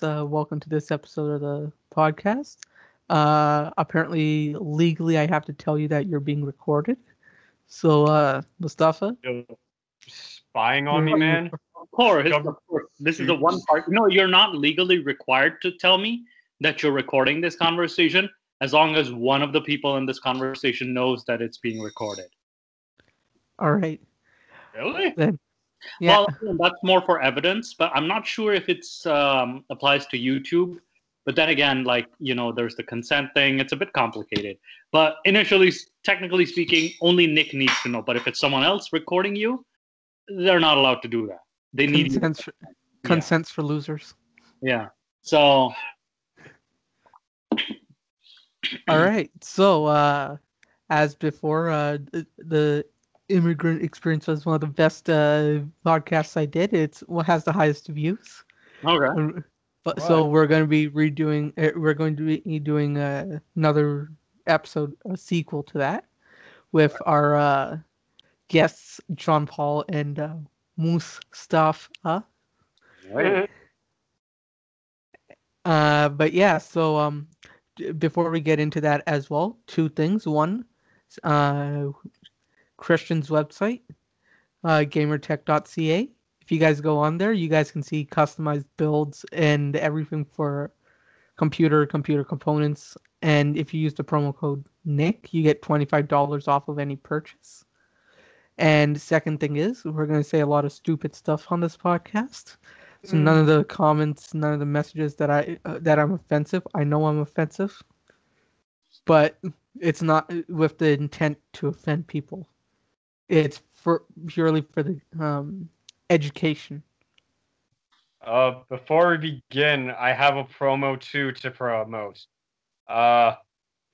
Welcome to this episode of the podcast. Apparently, legally, I have to tell you that you're being recorded. So, Mustafa, You're spying on you're me, being man. Of course, Government of course. This is the one part. No, you're not legally required to tell me that you're recording this conversation as long as one of the people in this conversation knows that it's being recorded. All right. Really? Then, yeah. Well, that's more for evidence, but I'm not sure if it's applies to YouTube. But then again, there's the consent thing. It's a bit complicated. But initially, technically speaking, only Nick needs to know. But if it's someone else recording you, they're not allowed to do that. They need Consents for losers. Yeah. So. All right. So, as before, the Immigrant Experience was one of the best podcasts I did. It's what has the highest views. Okay. But so we're going to be redoing. We're going to be doing another episode, a sequel to that, with our guests John Paul and Mustafa. Right. But yeah, so before we get into that as well, two things. One, Christian's website, gamertech.ca. If you guys go on there, you guys can see customized builds and everything for computer components. And if you use the promo code Nick, you get $25 off of any purchase. And second thing is, we're going to say a lot of stupid stuff on this podcast. So none of the comments, none of the messages that I'm offensive. I know I'm offensive, but it's not with the intent to offend people. It's purely for the education. Before we begin, I have a promo too to promote.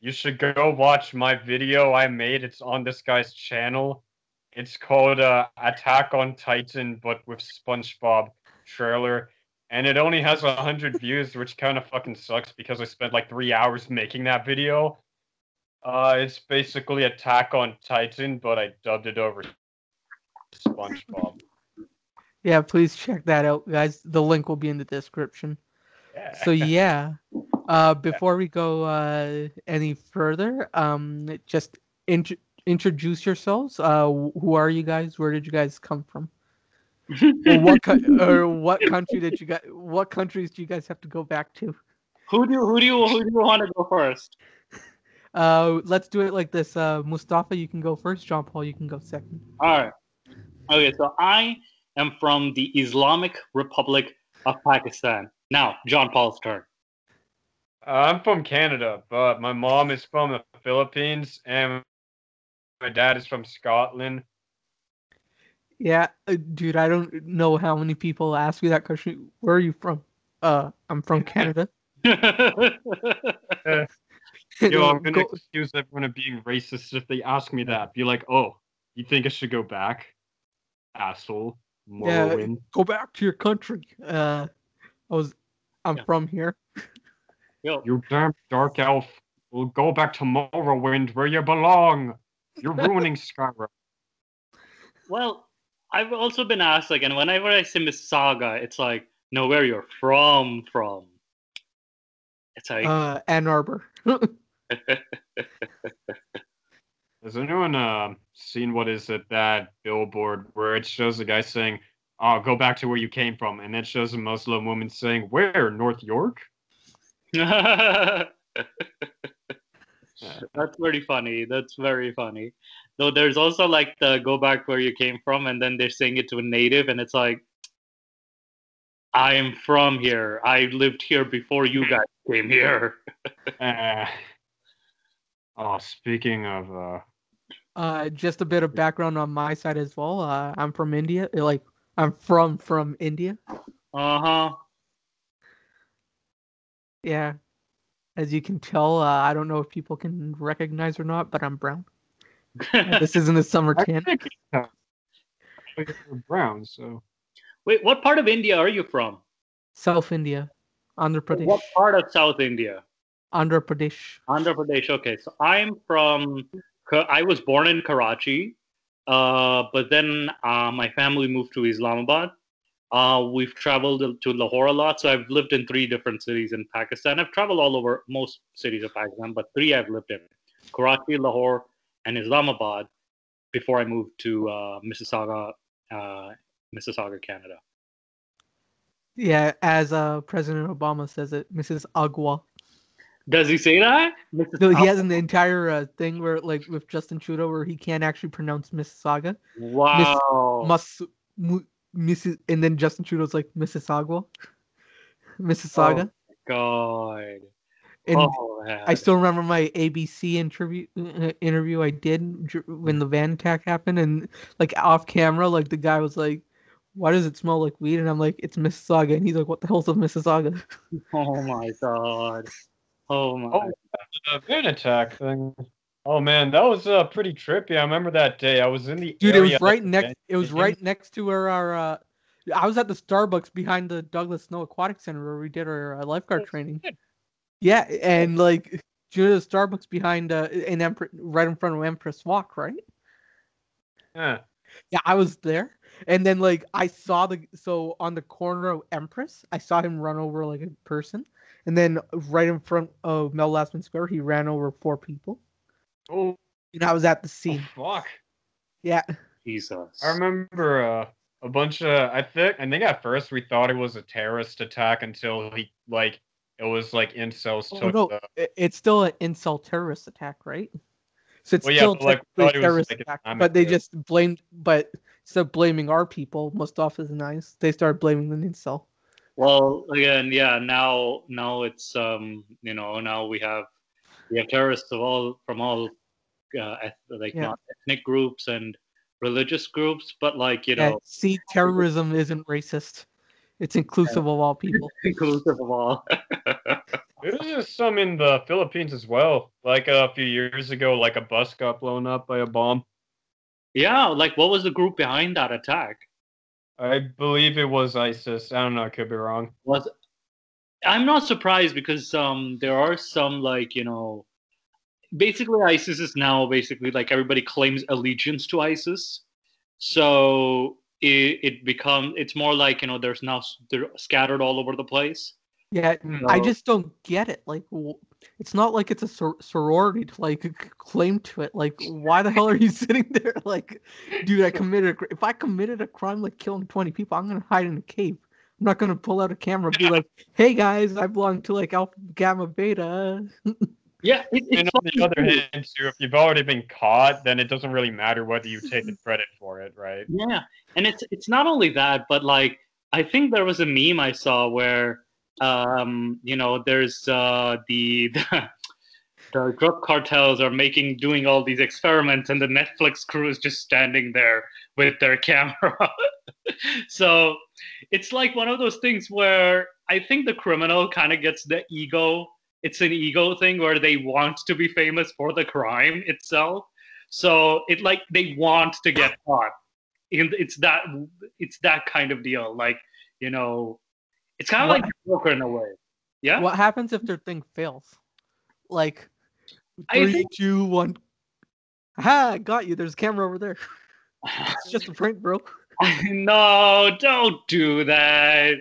You should go watch my video I made. It's on this guy's channel. It's called Attack on Titan, but with SpongeBob trailer, and it only has 100 views, which kind of fucking sucks because I spent like 3 hours making that video. It's basically Attack on Titan, but I dubbed it over SpongeBob. Yeah, please check that out, guys. The link will be in the description. Yeah. So yeah, before we go any further, just introduce yourselves. Who are you guys? Where did you guys come from? What country did you guys? What countries do you guys have to go back to? Who do you want to go first? Let's do it like this. Mustafa, you can go first. John Paul, you can go second. All right. Okay, so I am from the Islamic Republic of Pakistan. Now, John Paul's turn. I'm from Canada, but my mom is from the Philippines, and my dad is from Scotland. Yeah, dude, I don't know how many people ask me that question. Where are you from? I'm from Canada. Yo, I'm gonna accuse everyone of being racist if they ask me that. Be like, oh, you think I should go back? Asshole. Morrowind. Yeah, go back to your country. I'm from here. Yo. You damn dark elf. We'll go back to Morrowind where you belong. You're ruining Skyrim. Well, I've also been asked, and whenever I say Mississauga, it's like, no, where you're from. It's like Ann Arbor. Has anyone seen what is it, that billboard where it shows a guy saying, "Oh, go back to where you came from," and it shows a Muslim woman saying, "Where? North York?" That's pretty funny. That's very funny. Though there's also like the go back where you came from, and then they're saying it to a native, and it's like, I am from here. I lived here before you guys came here. Speaking of just a bit of background on my side as well. I'm from India. I'm from India. Uh-huh. Yeah. As you can tell, I don't know if people can recognize or not, but I'm brown. This isn't a summer tan. You're brown, so. Wait, what part of India are you from? South India, Andhra Pradesh. What part of South India? Andhra Pradesh. Andhra Pradesh. Okay, so I was born in Karachi, but then my family moved to Islamabad. We've traveled to Lahore a lot. So I've lived in 3 different cities in Pakistan. I've traveled all over most cities of Pakistan, but 3 I've lived in: Karachi, Lahore, and Islamabad before I moved to Mississauga, Canada. Yeah, as President Obama says it, Mrs. Agua. Does he say that? No, he has an entire thing where, like, with Justin Trudeau, where he can't actually pronounce Mississauga. Wow. Mrs. And then Justin Trudeau's like Mississauga, Oh Mississauga. my God. And Oh, I man. still remember my ABC interview I did when the van attack happened, and like off camera, like the guy was like, "Why does it smell like weed?" And I'm like, "It's Mississauga," and he's like, "What the hell's a Mississauga?" Oh my God. Oh my. Oh, the van attack thing. Oh man, that was pretty trippy. I remember that day. I was in the Dude, it area. was right next. It was right next to where our. I was at the Starbucks behind the Douglas Snow Aquatic Center where we did our lifeguard training. Yeah, and like, do you know the Starbucks behind right in front of Empress Walk, right? Yeah. Yeah, I was there, and then like I saw so on the corner of Empress, I saw him run over like a person, and then right in front of Mel Lastman Square, he ran over 4 people. Oh, And I was at the scene. fuck. Yeah. Jesus. I remember a bunch of. I think at first we thought it was a terrorist attack until it was like incels Oh took no, the. it's still an incel terrorist attack, right? So it's Well, yeah, still but like we technically a thought it was terrorist like attack, Islamic but they terror. just instead of blaming our people, most often nice, they started blaming the incel. Well, again, yeah. Now it's now we have terrorists from all Yeah. not ethnic groups and religious groups, but like Yeah. See, terrorism isn't racist. It's inclusive of all people. inclusive of all. There's just some in the Philippines as well. Like a few years ago, like a bus got blown up by a bomb. Yeah, like what was the group behind that attack? I believe it was ISIS. I don't know. I could be wrong. Was I'm not surprised because there are some basically ISIS is now basically like everybody claims allegiance to ISIS. So it's more like there's now they're scattered all over the place. Yeah, I So, just don't get it. Like, it's not like it's a sorority to like claim to it. Like, why the hell are you sitting there? Like, dude, if I committed a crime like killing 20 people, I'm gonna hide in a cave. I'm not gonna pull out a camera and be like, "Hey guys, I belong to like Alpha Gamma Beta." yeah, And it's on the funny other too. hand, too, if you've already been caught, then it doesn't really matter whether you take the credit for it, right? Yeah, and it's not only that, but like I think there was a meme I saw where there's the drug cartels are doing all these experiments, and the Netflix crew is just standing there with their camera. So it's like one of those things where I think the criminal kind of gets the ego. It's an ego thing where they want to be famous for the crime itself. So it like they want to get caught. It's that kind of deal. Like it's kind of What like Joker in a way. Yeah, what happens if their thing fails? Like, I 3, think 2, 1. Ha! Got you. There's a camera over there. It's just a prank, bro. no, don't do that.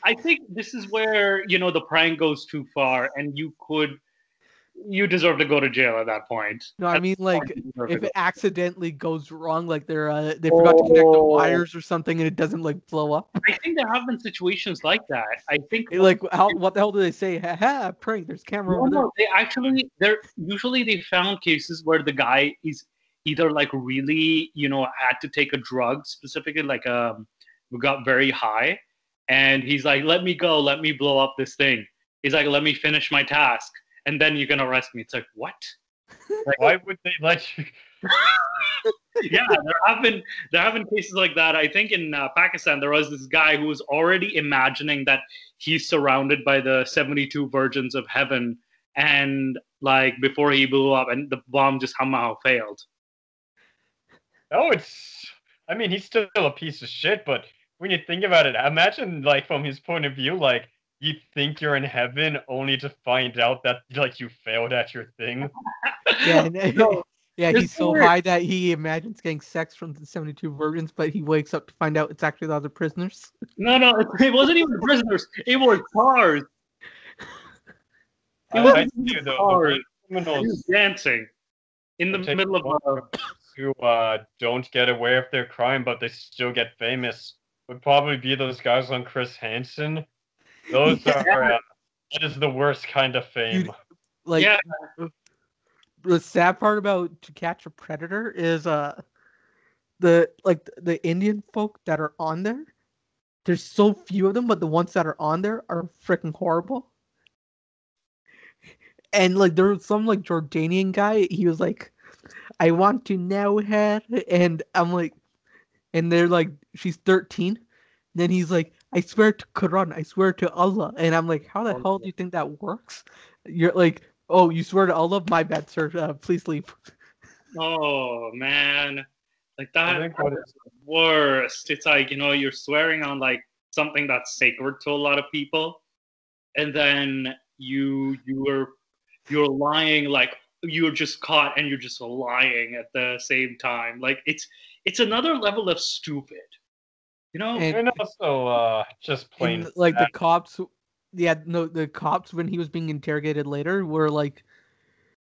I think this is where the prank goes too far, and you deserve to go to jail at that point. No, I At mean, that point, like, you deserve to if go. it accidentally goes wrong, like they forgot to connect the Oh, wires or something and it doesn't like blow up. I think there have been situations like that. I think Like, what the hell do they say? Ha ha, prank, there's camera over there. no, they're usually they found cases where the guy is either like really had to take a drug specifically like got very high, and he's like, let me go, let me blow up this thing. He's like, let me finish my task, and then you can arrest me. It's like, what? Like, Why would they let you? yeah, there have been cases like that. I think in Pakistan there was this guy who was already imagining that he's surrounded by the 72 virgins of heaven, and like before he blew up, and the bomb just somehow failed. No, it's. I mean, he's still a piece of shit, but when you think about it, imagine like from his point of view, like you think you're in heaven only to find out that like you failed at your thing. Yeah, and, So Yeah, It's he's so weird. high that he imagines getting sex from the 72 virgins, but he wakes up to find out it's actually the other prisoners. No, it wasn't even prisoners. It was cars. It was I tell you though, the cars. worst He was criminals dancing in I the tell middle you, of a. who don't get away with their crime, but they still get famous would probably be those guys on Chris Hansen. Those Yeah, are that is the worst kind of fame. dude, like Yeah. the sad part about To Catch a Predator is the Indian folk that are on there. There's so few of them, but the ones that are on there are freaking horrible. And like there was some like Jordanian guy, he was like, I want to know her, and I'm like, and they're like, she's 13. Then he's like, I swear to Quran, I swear to Allah, and I'm like, how the hell do you think that works? You're like, oh, you swear to Allah? My bad, sir. Please leave. Oh man, like I that. think what That's the worst. It's like you're swearing on like something that's sacred to a lot of people, and then you're lying like you're just caught and you're just lying at the same time. Like it's another level of stupid. You know? And and also just plain like the bad. cops, yeah, no, the cops when he was being interrogated later were like,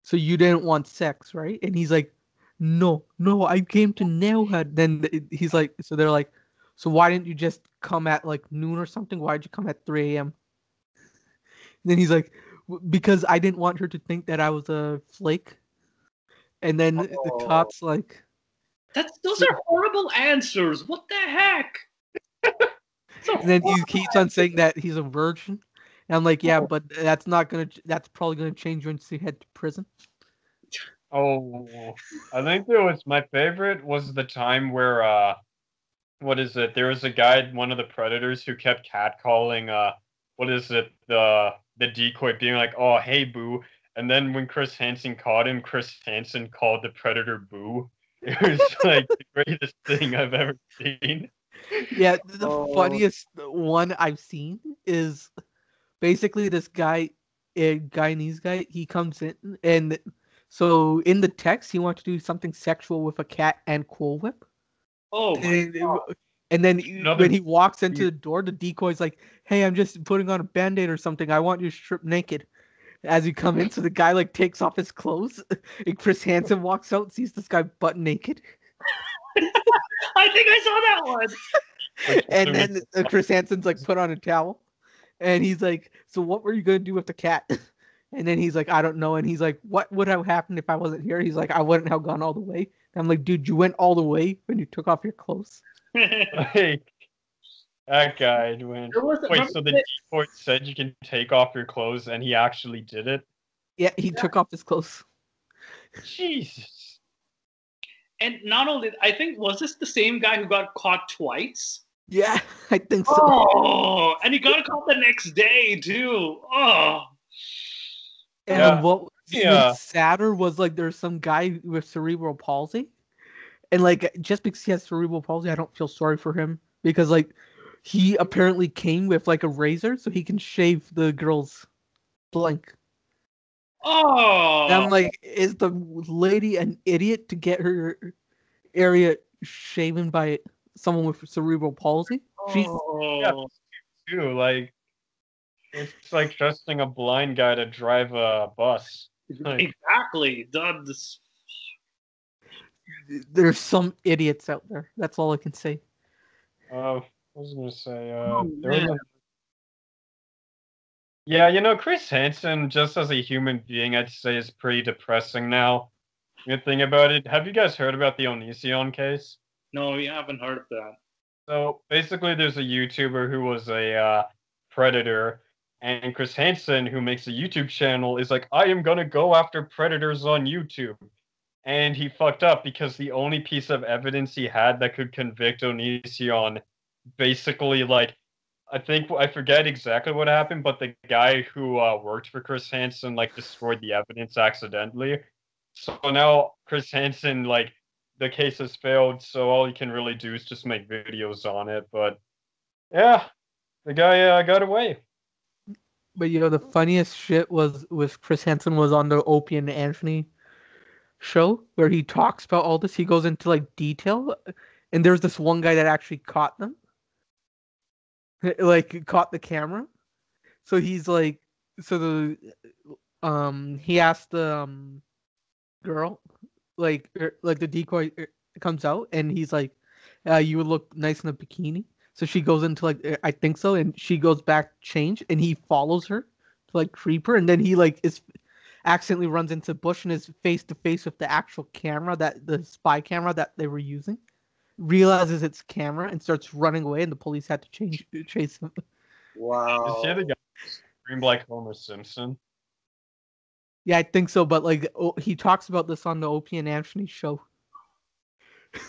so you didn't want sex, right? And he's like, no, no, I came to nail her. Then he's like, so they're like, so why didn't you just come at like noon or something? Why'd you come at 3 a.m.? Then he's like, because I didn't want her to think that I was a flake. And then the Oh, cops like, those are horrible answers. What the heck? So and then he keeps on saying that he's a virgin. And I'm like, yeah, but that's probably gonna change once you head to prison. Oh, I think there was my favorite was the time where what is it? There was a guy, one of the predators, who kept catcalling what is it? The decoy being like, "Oh, hey, boo," and then when Chris Hansen caught him, Chris Hansen called the predator boo. It was like the greatest thing I've ever seen. Yeah, the oh, funniest one I've seen is basically this guy, a Guyanese guy. He comes in, and so in the text, he wants to do something sexual with a cat and Cool Whip. oh my And, and then when Another he walks into the door, the decoy's like, "Hey, I'm just putting on a band-aid or something. I want you to strip naked." As you come in, so the guy like takes off his clothes, and Chris Hansen walks out, and sees this guy butt naked, I think I saw that one. and then Chris Hansen's like, "Put on a towel," and he's like, "So what were you gonna do with the cat?" And then he's like, "I don't know," and he's like, "What would have happened if I wasn't here?" He's like, "I wouldn't have gone all the way." And I'm like, "Dude, you went all the way when you took off your clothes." like that guy went. There was Wait, remember so the decoy said you can take off your clothes, and he actually did it? Yeah, he took off his clothes. Jesus. and not only I think was this the same guy who got caught twice? Yeah, I think so. Oh, and he got caught the next day too. Oh, And Yeah. what was even Yeah. sadder was like there's some guy with cerebral palsy, and like just because he has cerebral palsy, I don't feel sorry for him because like he apparently came with like a razor so he can shave the girl's blank. And oh, I'm like, is the lady an idiot to get her area shaven by someone with cerebral palsy? She's Yeah, oh. too. Like it's like trusting a blind guy to drive a bus. Like, Exactly. That's there's some idiots out there. That's all I can say. I was gonna say, oh there was man. a yeah, Chris Hansen, just as a human being, I'd say is pretty depressing now. Good thing about it. Have you guys heard about the Onision case? No, we haven't heard of that. So basically, there's a YouTuber who was a predator, and Chris Hansen, who makes a YouTube channel, is like, I am gonna go after predators on YouTube. And he fucked up because the only piece of evidence he had that could convict Onision basically like I forget exactly what happened, but the guy who worked for Chris Hansen like destroyed the evidence accidentally. So now Chris Hansen like the case has failed, so all he can really do is just make videos on it. But yeah, the guy got away. But the funniest shit was with Chris Hansen was on the Opie and Anthony show where he talks about all this. He goes into like detail, and there's this one guy that actually caught them, like caught the camera. So he's like, so the he asked the girl, like the decoy comes out, and he's like, you would look nice in a bikini. So she goes into like, I think so, and she goes back change, and he follows her to like creep her, and then he like is accidentally runs into bush and is face to face with the actual camera, that the spy camera that they were using. Realizes it's camera and starts running away, and the police had to chase him. Is he Wow. the guy who screamed like Homer Simpson? Yeah, I think so, but like he talks about this on the Opie and Anthony show. This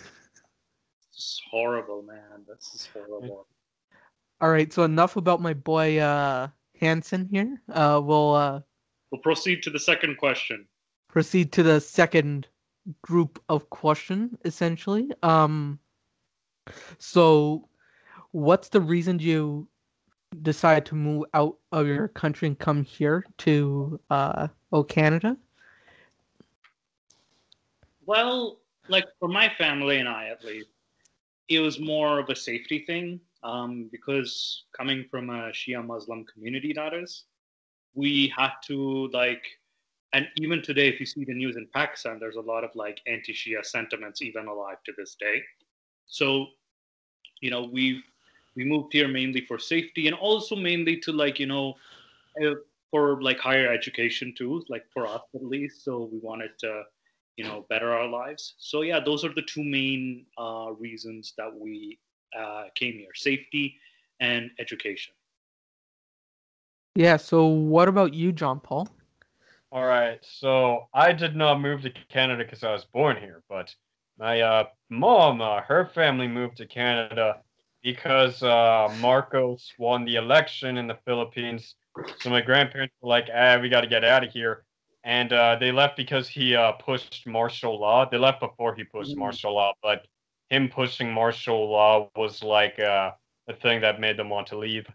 is horrible, man. This is horrible. All right, so enough about my boy Hansen here. We'll proceed to the second question. Proceed to the second group of question, essentially. So what's the reason you decide to move out of your country and come here to Canada? Well, like for my family and I, at least, it was more of a safety thing. Because coming from a Shia Muslim community, that is, we had to like, and even today, if you see the news in Pakistan, there's a lot of like anti-Shia sentiments even alive to this day. So, we moved here mainly for safety and also mainly to like uh, for like higher education too, like for us at least. So we wanted to better our lives. So yeah, those are the two main reasons that we came here: safety and education. Yeah, so what about you, John Paul? All right, so I did not move to Canada because I was born here, but my mom, her family moved to Canada because Marcos won the election in the Philippines. So my grandparents were like, "Ah, we got to get out of here," and they left because he pushed martial law. They left before he pushed Mhm. martial law, but him pushing martial law was like the thing that made them want to leave.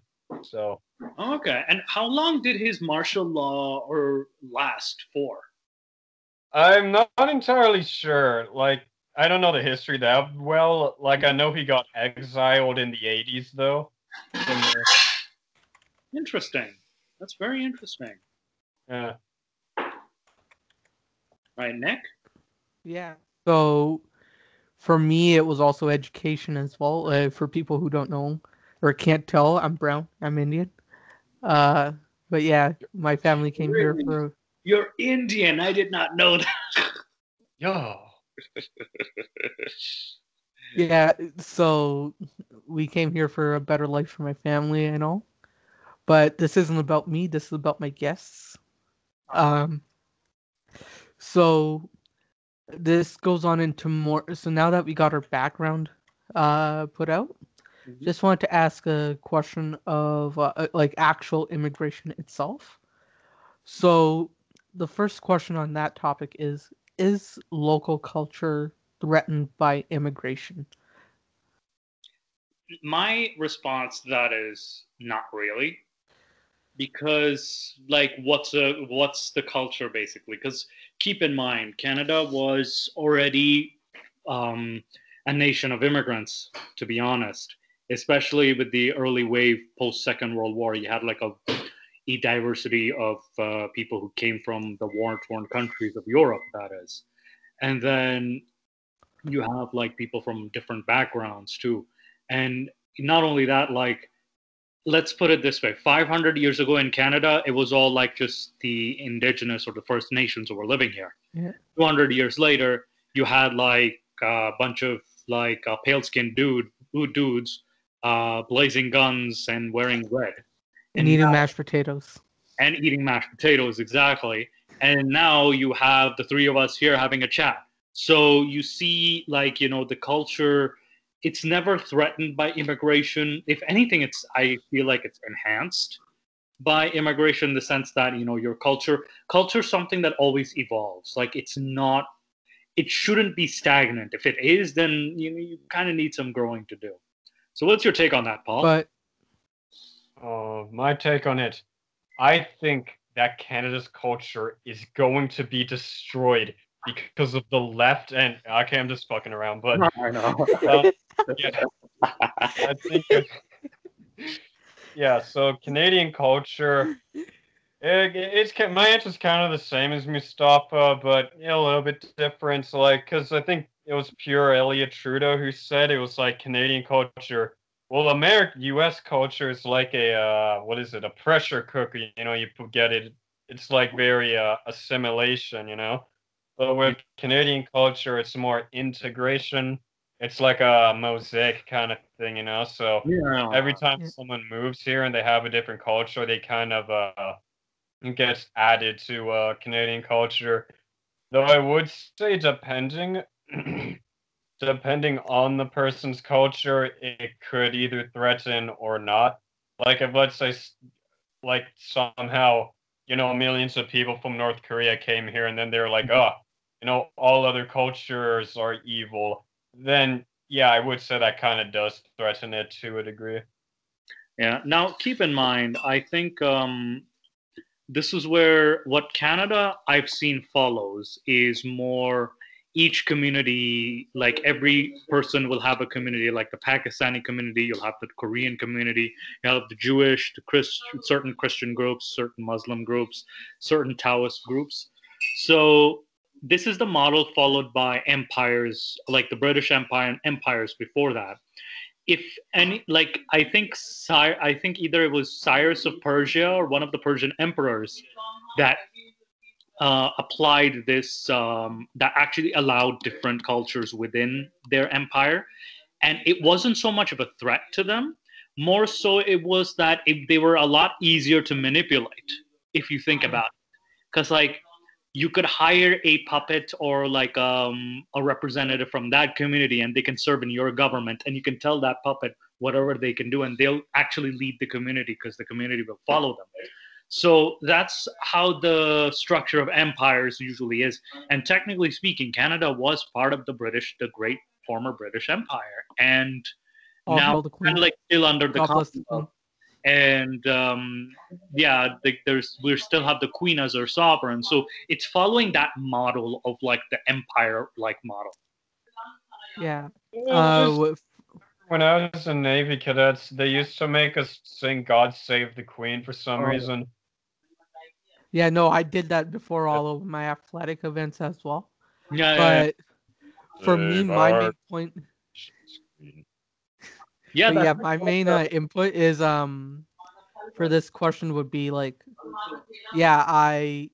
So. Okay, and how long did his martial law or last for? I'm not entirely sure. Like, I don't know the history that well. Like, I know he got exiled in the 80s, though. Somewhere. Interesting. That's very interesting. Yeah. Right, Nick? Yeah. So for me, it was also education as well. For people who don't know or can't tell, I'm brown. I'm Indian. Uh, but yeah, my family came here Really? for You're Indian. I did not know that. Yo. yeah. So we came here for a better life for my family and all. But this isn't about me. This is about my guests. Um, so this goes on into more. So now that we got our background put out, Mhm. just wanted to ask a question of like actual immigration itself. So the first question on that topic is local culture threatened by immigration? My response to that is not really, because like what's the culture basically? Because keep in mind, Canada was already um, a nation of immigrants. To be honest, especially with the early wave post Second World War, you had like a diversity of people who came from the war-torn countries of Europe. That is, and then you have like people from different backgrounds too, and not only that, like let's put it this way: 500 years ago in Canada, it was all like just the indigenous or the First Nations who were living here. Yeah. 200 years later, you had like a bunch of like pale skinned dudes blazing guns and wearing red, And and eating mashed potatoes. eating mashed potatoes, exactly. And now you have the three of us here having a chat. So you see, like, the culture, it's never threatened by immigration. If anything, I feel like it's enhanced by immigration in the sense that, your culture is something that always evolves. Like, it shouldn't be stagnant. If it is, then, you kind of need some growing to do. So what's your take on that, Paul? But My take on it. I think that Canada's culture is going to be destroyed because of the left. And okay, I'm just fucking around, but I know. yeah, I think yeah. So Canadian culture. My answer's kind of the same as Mustafa, but a little bit different. So, like, because I think it was pure Elliot Trudeau who said it was like Canadian culture. Well, American U.S. culture is like a what is it? A pressure cooker. Get it. It's like very assimilation. But with Canadian culture, it's more integration. It's like a mosaic kind of thing. So Yeah. every time Yeah. someone moves here and they have a different culture, they kind of it gets added to Canadian culture. Though I would say depending on the person's culture, it could either threaten or not. Like if let's say like somehow, millions of people from North Korea came here and then they're like, oh, all other cultures are evil. Then yeah, I would say that kind of does threaten it to a degree. Yeah. Now, keep in mind, I think this is where what Canada I've seen follows is more each community, like every person will have a community, like the Pakistani community, you'll have the Korean community, you'll have the Jewish, the certain Christian groups, certain Muslim groups, certain Taoist groups. So this is the model followed by empires like the British Empire and empires before that. If any, like I think either it was Cyrus of Persia or one of the Persian emperors that applied this, that actually allowed different cultures within their empire, and it wasn't so much of a threat to them. More so, it was that they were a lot easier to manipulate if you think about it, because like you could hire a puppet or like a representative from that community and they can serve in your government, and you can tell that puppet whatever they can do and they'll actually lead the community because the community will follow them. So that's how the structure of empires usually is. And technically speaking, Canada was part of the great former British Empire, and All now hail the kind of Queen. like still under the God bless the Commonwealth. Queen. And yeah, we still have the Queen as our sovereign, so it's following that model of like the empire like model. Yeah. Just With, when I was in Navy cadets, they used to make us sing "God Save the Queen" for some Oh, reason. yeah, no, I did that before all of my athletic events as well. yeah, yeah, But for me, Save my our main point, queen. yeah. but yeah, That's my main input is for this question would be like, yeah, I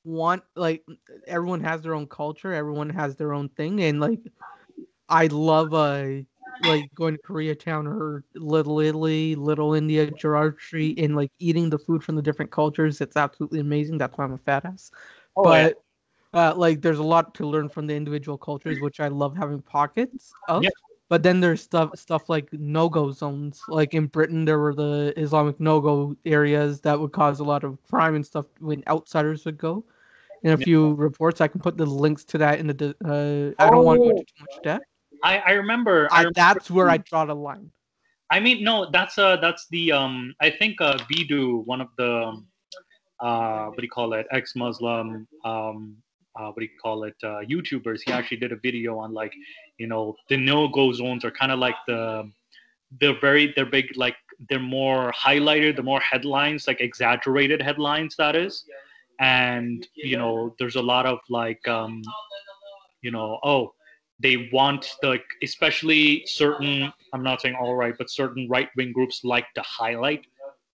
want like everyone has their own culture, everyone has their own thing, and like I love like going to Koreatown or Little Italy, Little India, Gerard Street, and like eating the food from the different cultures. It's absolutely amazing. That's why I'm a fat ass. oh yeah, But like there's a lot to learn from the individual cultures, which I love having pockets of. yeah, But then there's stuff like no-go zones. Like in Britain, there were the Islamic no-go areas that would cause a lot of crime and stuff when outsiders would go. In a yeah. few reports, I can put the links to that in the. I don't want to go Oh, into too much depth. I remember. That's where I draw the line. I mean, no, that's the I think Bidu, one of the what do you call it, ex-Muslim, what do you call it, YouTubers. He actually did a video on like, the no-go zones are kind of like they're big, like they're more highlighted, the more headlines, like exaggerated headlines, that is. And there's a lot of like oh, they want like, especially certain, I'm not saying all right, but certain right-wing groups like to highlight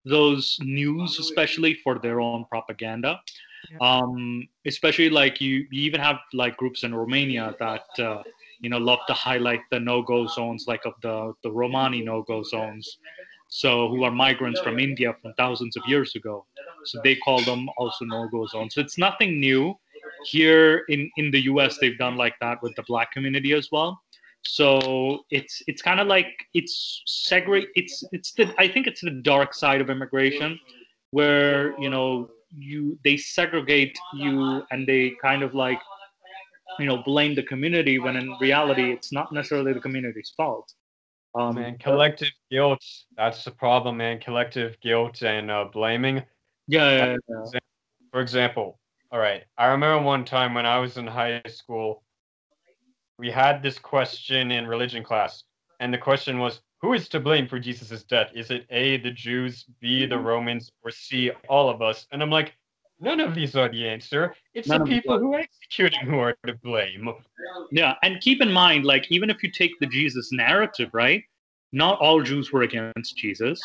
those news, especially for their own propaganda. Yeah. Especially like you even have like groups in Romania that love to highlight the no-go zones, like of the Romani no-go zones, so who are migrants from India from thousands of years ago. So they call them also no-go zones. So it's nothing new. Here in the U.S., they've done like that with the Black community as well. So it's kind of like it's segregate. It's the I think it's the dark side of immigration, where they segregate you and they kind of like blame the community, when in reality it's not necessarily the community's fault. Man, collective guilt. That's the problem, man. Collective guilt and blaming. Yeah, Like, yeah, yeah. for example, All right. I remember one time when I was in high school, we had this question in religion class, and the question was, who is to blame for Jesus' death? Is it A, the Jews, B, the Romans, or C, all of us? And I'm like, none of these are the answer. It's the None of them. people who are executing who are to blame. Yeah, and keep in mind, like, even if you take the Jesus narrative, right? Not all Jews were against Jesus,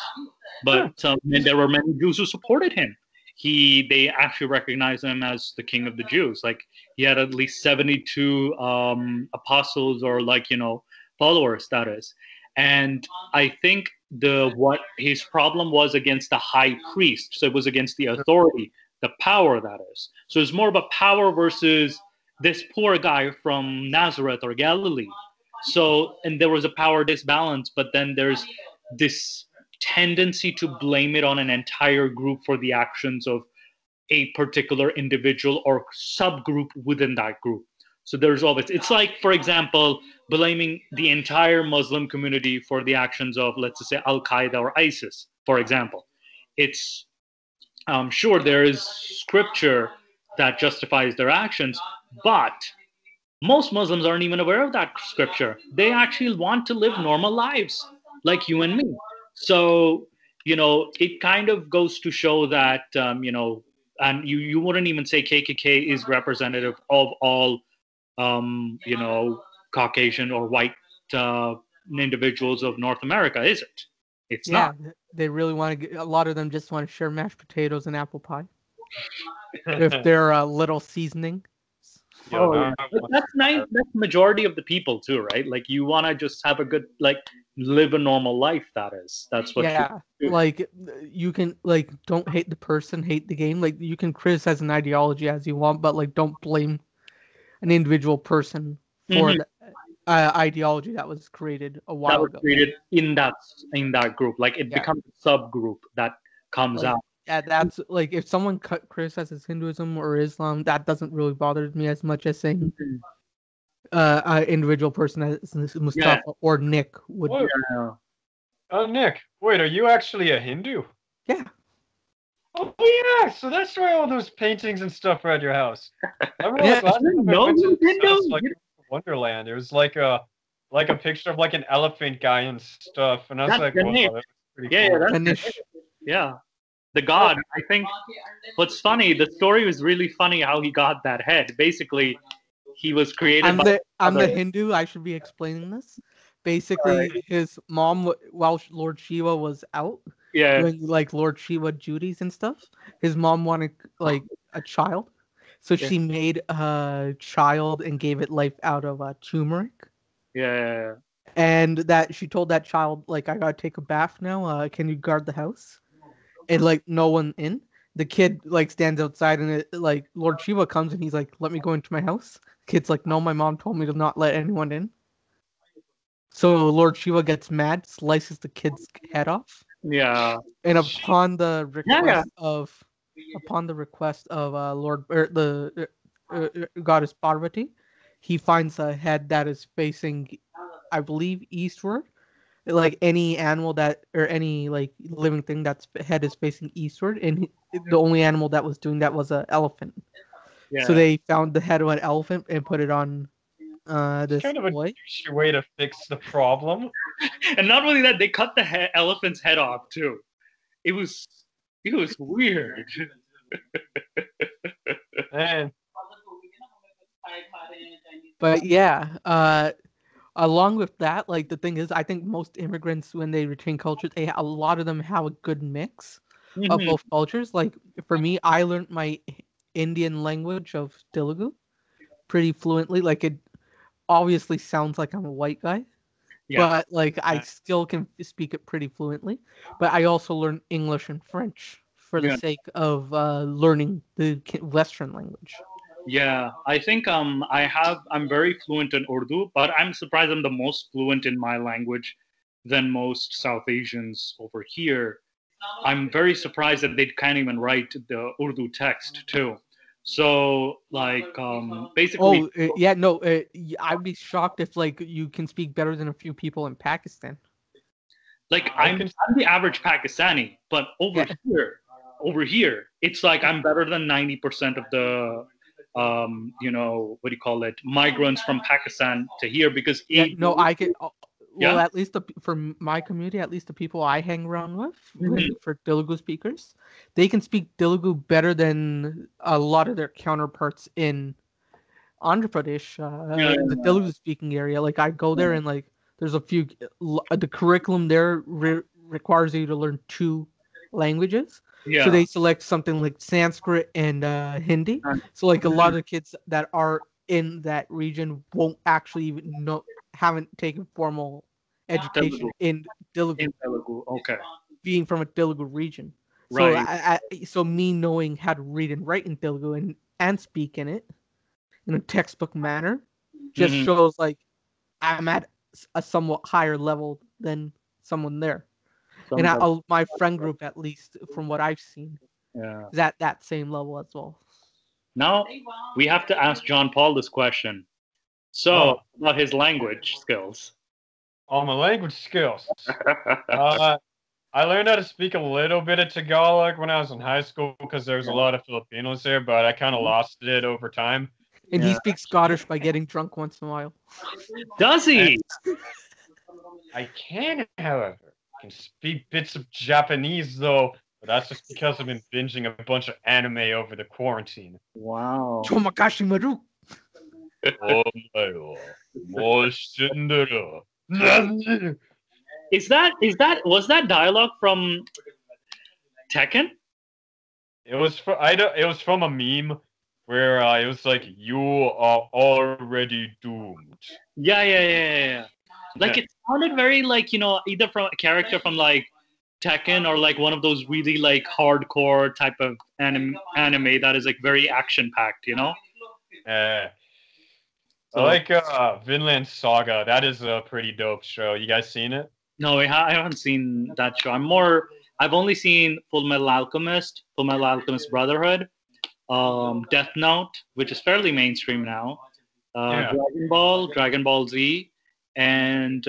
but and there were many Jews who supported him. They actually recognized him as the king of the Jews. Like, he had at least 72 apostles, or, like, followers, that is. And I think what his problem was against the high priest. So it was against the authority, the power, that is. So it's more about power versus this poor guy from Nazareth or Galilee. So, and there was a power disbalance, but then there's this tendency to blame it on an entire group for the actions of a particular individual or subgroup within that group. So there's always, it's like, for example, blaming the entire Muslim community for the actions of, let's just say, Al Qaeda or ISIS, for example. It's sure there is scripture that justifies their actions, but most Muslims aren't even aware of that scripture. They actually want to live normal lives like you and me. So, it kind of goes to show that, and you wouldn't even say KKK is representative of all, Caucasian or white individuals of North America, is it? It's not. They really want to. A lot of them just want to share mashed potatoes and apple pie. If they're a little seasoning. That's nice. That's the majority of the people too, right? Like, you want to just have a good, like, live a normal life. That's what. Yeah, like, you can, like, don't hate the person, hate the game. Like, you can criticize an ideology as you want, but, like, don't blame an individual person for the ideology that was created a while ago. Created in that group. Like, it becomes a subgroup that comes out. Yeah, that's like, if someone criticizes Hinduism or Islam, that doesn't really bother me as much as saying an individual person as Mustafa or Nick would. Nick, wait, are you actually a Hindu? Yeah. Oh yeah, so that's why all those paintings and stuff are at your house. I remember last time I went to like Wonderland. It was like a picture of like an elephant guy and stuff, and I was like, wow, that's pretty cool. Yeah. The god, I think. What's funny, the story was really funny how he got that head. Basically, he was created. I'm the Hindu. I should be explaining this. Basically, his mom, while Lord Shiva was out doing, like, Lord Shiva duties and stuff, his mom wanted, like, a child, so she made a child and gave it life out of turmeric. Yeah. And that she told that child, like, I gotta take a bath now. Can you guard the house? And, like, no one in. The kid, like, stands outside, and like, Lord Shiva comes and he's like, let me go into my house. The kid's like, no, my mom told me to not let anyone in. So Lord Shiva gets mad, slices the kid's head off. Yeah. And upon the request of Lord the goddess Parvati, he finds a head that is facing, I believe, eastward. Like, any animal or any, like, living thing that's head is facing eastward, and the only animal that was doing that was an elephant. Yeah. So they found the head of an elephant and put it on this kind of a douchey way to fix the problem. And not only that, they cut the elephant's head off too. It was weird. Man. But yeah, along with that, like, the thing is, I think most immigrants, when they retain culture, a lot of them have a good mix of both cultures. Like, for me, I learned my Indian language of Telugu pretty fluently. Like, it obviously sounds like I'm a white guy, but, like, I still can speak it pretty fluently. But I also learned English and French for the sake of learning the Western language. Yeah, I think I'm very fluent in Urdu, but I'm surprised I'm the most fluent in my language than most South Asians over here. I'm very surprised that they can't even write the Urdu text too. So, like, basically. I'd be shocked if, like, you can speak better than a few people in Pakistan. Like, I'm the average Pakistani, but over over here, it's like I'm better than 90% of the, what do you call it, migrants from Pakistan to here because Yeah, no, I get. Well, Yeah? at least for my community, at least the people I hang around with, Mhm. for Telugu speakers, they can speak Telugu better than a lot of their counterparts in Andhra Pradesh, Yeah, the Telugu speaking area. Like I go there and like there's a few. The curriculum there requires you to learn two languages. So yeah. they select something like Sanskrit and Hindi. So like a lot of kids that are in that region won't actually even haven't taken formal Telugu education in Telugu, in Telugu. Okay, being from a Telugu region. So right. so me knowing how to read and write in Telugu and speak in it in a textbook manner just Hmm. shows like I'm at a somewhat higher level than someone there. And my friend group, at least from what I've seen, Yeah. is at that same level as well. Now we have to ask John Paul this question. So Oh, about his language skills. all my language skills. Uh, I learned how to speak a little bit of Tagalog when I was in high school because there's a Yeah. lot of Filipinos there, but I kind of lost it over time. And he Yeah. speaks Scottish by getting drunk once in a while. Does And he? I can, however, can speak bits of Japanese though, but that's just because I've been binging a bunch of anime over the quarantine. Wow. Chomakashi Maru. Oh my god. More Cinderella. Nani? Was that dialogue from Tekken? It was from a meme where it was like you are already doomed. Yeah, yeah, yeah, yeah, yeah. Like Yeah. it sounded very like, either from a character from like Tekken or like one of those really like hardcore type of anime that is like very action packed. Uh, I So like Vinland Saga. That is a pretty dope show. You guys seen it? no, I haven't seen that show. I've only seen Full Metal Alchemist Brotherhood, Death Note, which is fairly mainstream now, Yeah. Dragon Ball Z, and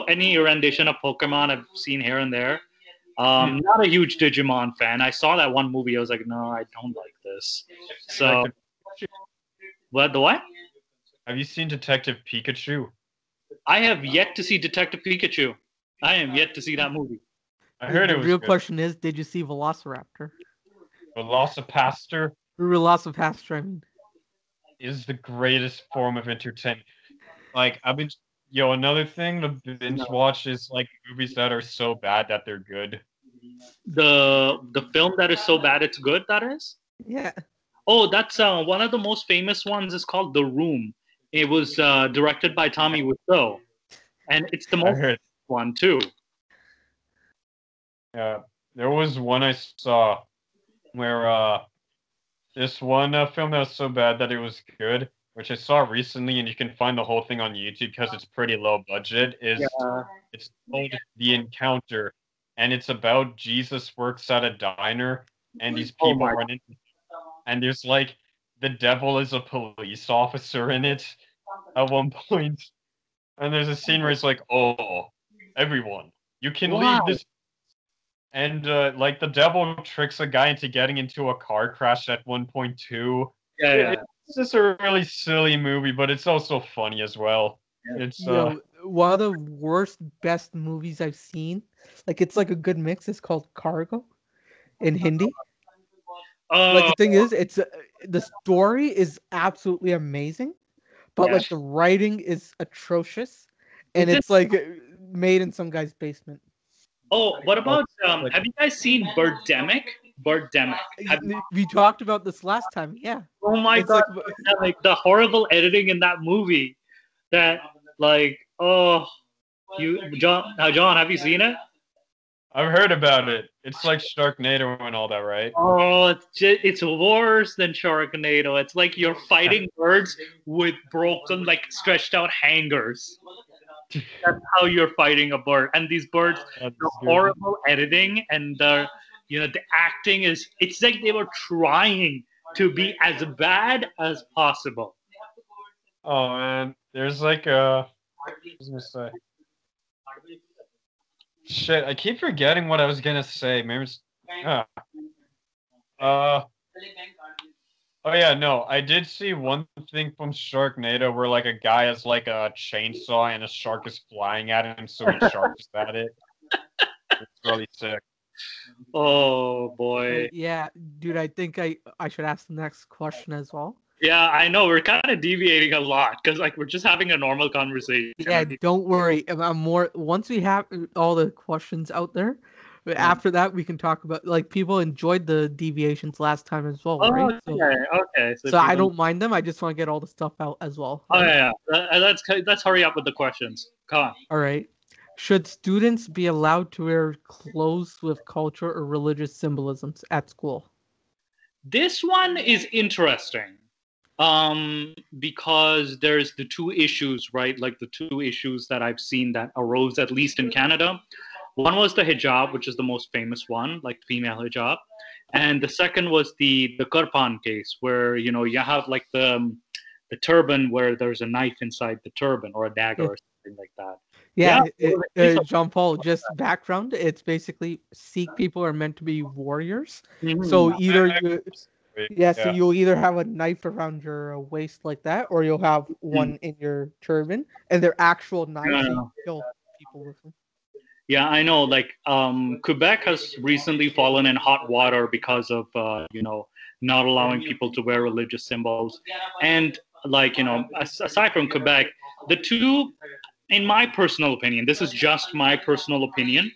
any rendition of Pokemon I've seen here and there. Not a huge Digimon fan. I saw that one movie. I was like, no, I don't like this. So Detective Pikachu. what the what? Have you seen Detective Pikachu? I have yet to see Detective Pikachu. I am yet to see that movie. I heard The it was real good. question is, did you see Velociraptor? Velocipaster Velocipastor, I mean. is the greatest form of entertainment. Like I've been, yo, another thing to binge No. watch is like movies that are so bad that they're good. The film that is so bad it's good. That is. Yeah. Oh, that's one of the most famous ones. Is called The Room. It was directed by Tommy Wiseau, and it's the I most heard. one too. Yeah, there was one I saw where this one film that was so bad that it was good, which I saw recently, and you can find the whole thing on YouTube because it's pretty low budget. Is Yeah. It's called The Encounter, and it's about Jesus works at a diner, and these Oh people my. run into, and there's like the devil is a police officer in it at one point, and there's a scene where it's like, oh, everyone, you can leave Wow. this. And like the devil tricks a guy into getting into a car crash at one point too. Yeah, yeah. It's just a really silly movie, but it's also funny as well. It's Yo, one of the worst, best movies I've seen. Like it's like a good mix. It's called Cargo in Hindi. Like Oh, the thing is, it's the story is absolutely amazing, but yeah. like the writing is atrocious, and Is it? it's like made in some guy's basement. Oh, what oh, about? like Have you guys seen Birdemic? Birdemic. We talked about this last time. Yeah, Oh my it's god, like Birdemic! The horrible editing in that movie. That like, oh, John, have you seen it? I've heard about it. It's like Sharknado and all that, right? Oh, it's worse than Sharknado. It's like you're fighting birds with broken, like stretched out hangers. That's how you're fighting a bird. And these birds, the That's good. horrible editing and the acting it's like they were trying to be as bad as possible. Oh man, there's like I was gonna say shit. I keep forgetting what I was gonna say. Maybe Yeah. Uh, oh yeah, no, I did see one thing from Sharknado where like a guy has like a chainsaw and a shark is flying at him, so he charges at it. It's really sick. Oh boy. Yeah, dude, I think I should ask the next question as well. Yeah, I know we're kind of deviating a lot because like we're just having a normal conversation. Yeah, don't worry. I'm more once we have all the questions out there, after that we can talk about like people enjoyed the deviations last time as well, Oh, right? So okay. So so I people. don't mind them. I just want to get all the stuff out as well, Oh right? yeah. Let's hurry up with the questions. Come on. All right. Should students be allowed to wear clothes with culture or religious symbolisms at school? This one is interesting. Because there's the two issues, right? Like the two issues that I've seen that arose at least in Canada. One was the hijab, which is the most famous one, like female hijab, and the second was the Karpan case, where you have like the turban where there's a knife inside the turban or a dagger Yeah. or something like that. Yeah, Yeah. Jean-Paul, just background, it's basically Sikh people are meant to be warriors. So Mhm. either you yeah, so Yeah. you'll either have a knife around your waist like that, or you'll have one in your turban, and they're actual knives, so you Yeah. can kill people with them. Yeah, I know. Like, Quebec has recently fallen in hot water because of not allowing people to wear religious symbols, and like aside from Quebec, the two, in my personal opinion, this is just my personal opinion.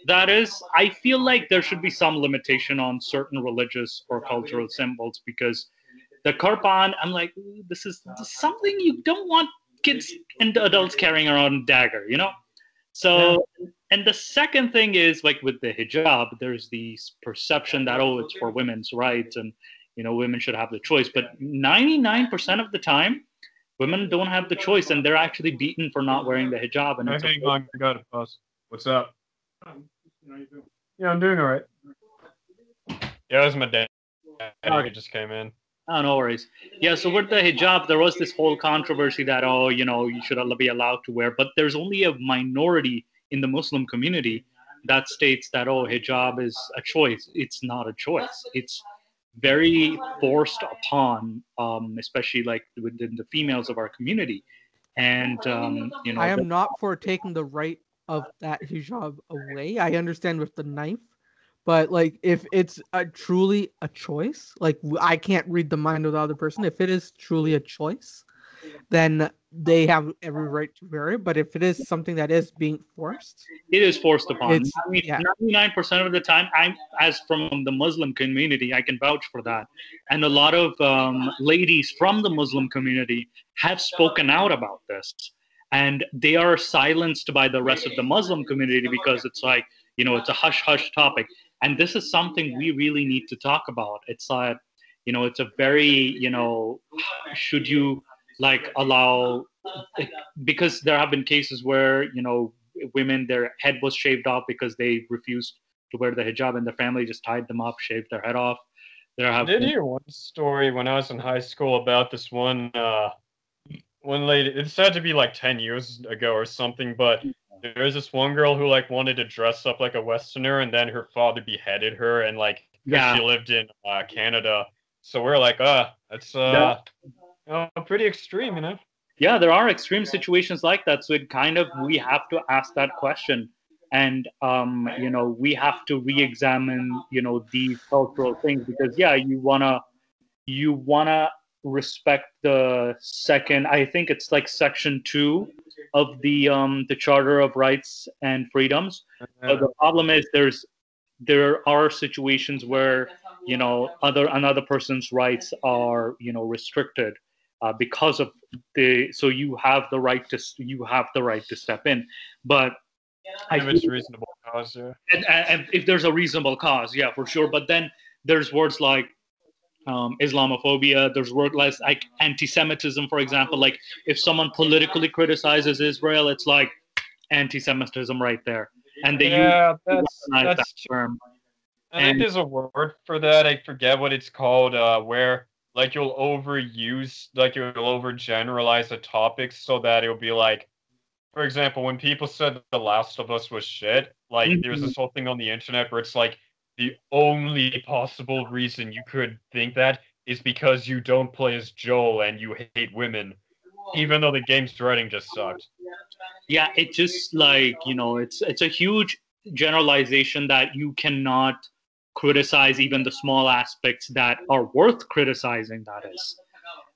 That is, I feel like there should be some limitation on certain religious or cultural symbols because the Karpan, I'm like, this is something you don't want kids and adults carrying around a dagger, you know? Yeah. So, and the second thing is like with the hijab, there's the perception that, oh, it's for women's rights and, women should have the choice. But 99% of the time, women don't have the choice and they're actually beaten for not wearing the hijab. And Hey, it's a, hang on, I got it, boss. What's up? Yeah, I'm doing all right. Yeah, it was my dad. He just came in. oh, no worries. Yeah, so with the hijab, there was this whole controversy that, oh, you should be allowed to wear. But there's only a minority in the Muslim community that states that, oh, hijab is a choice. It's not a choice. It's very forced upon, especially like within the females of our community. And, I am not for taking the right of that hijab away. I understand with the knife, but like if it's truly a choice, like I can't read the mind of the other person. If it is truly a choice, then they have every right to wear it. But if it is something that is being forced, it is forced upon. it's I mean, yeah, 99% of the time, I'm as from the Muslim community, I can vouch for that. And a lot of ladies from the Muslim community have spoken out about this, and they are silenced by the rest of the Muslim community because it's like it's a hush hush topic, and this is something we really need to talk about. It's like it's a very should you like allow because there have been cases where women their head was shaved off because they refused to wear the hijab and their family just tied them up, shaved their head off. There I have did been, hear one story when I was in high school about this one lady. It's had to be like 10 years ago or something, but there was this one girl who like wanted to dress up like a Westerner, and then her father beheaded her, and like because yeah, she lived in Canada, so we're like, that's that, pretty extreme, you know. yeah, there are extreme situations like that. So it kind of we have to ask that question, and we have to re-examine these cultural things because yeah, you wanna respect the second. I think it's like section 2 of the Charter of Rights and Freedoms. But the problem is there are situations where another person's rights are restricted because of the so you have the right to step in, but I If feel it's reasonable cause, yeah. and if there's a reasonable cause, yeah, for sure. But then there's words like Islamophobia. There's words like anti-Semitism, for example. Like if someone politically criticizes Israel, it's like anti-Semitism right there, and they use Yeah, they that's weaponize that that's term. I think And there's a word for that. I forget what it's called. Where like you'll overuse, like you'll overgeneralize a topic so that it'll be like, for example, when people said The Last of Us was shit, like there's Mhm. this whole thing on the internet where it's like the only possible reason you could think that is because you don't play as Joel and you hate women, even though the game's writing just sucked. Yeah, it just like, it's a huge generalization that you cannot criticize even the small aspects that are worth criticizing, that is.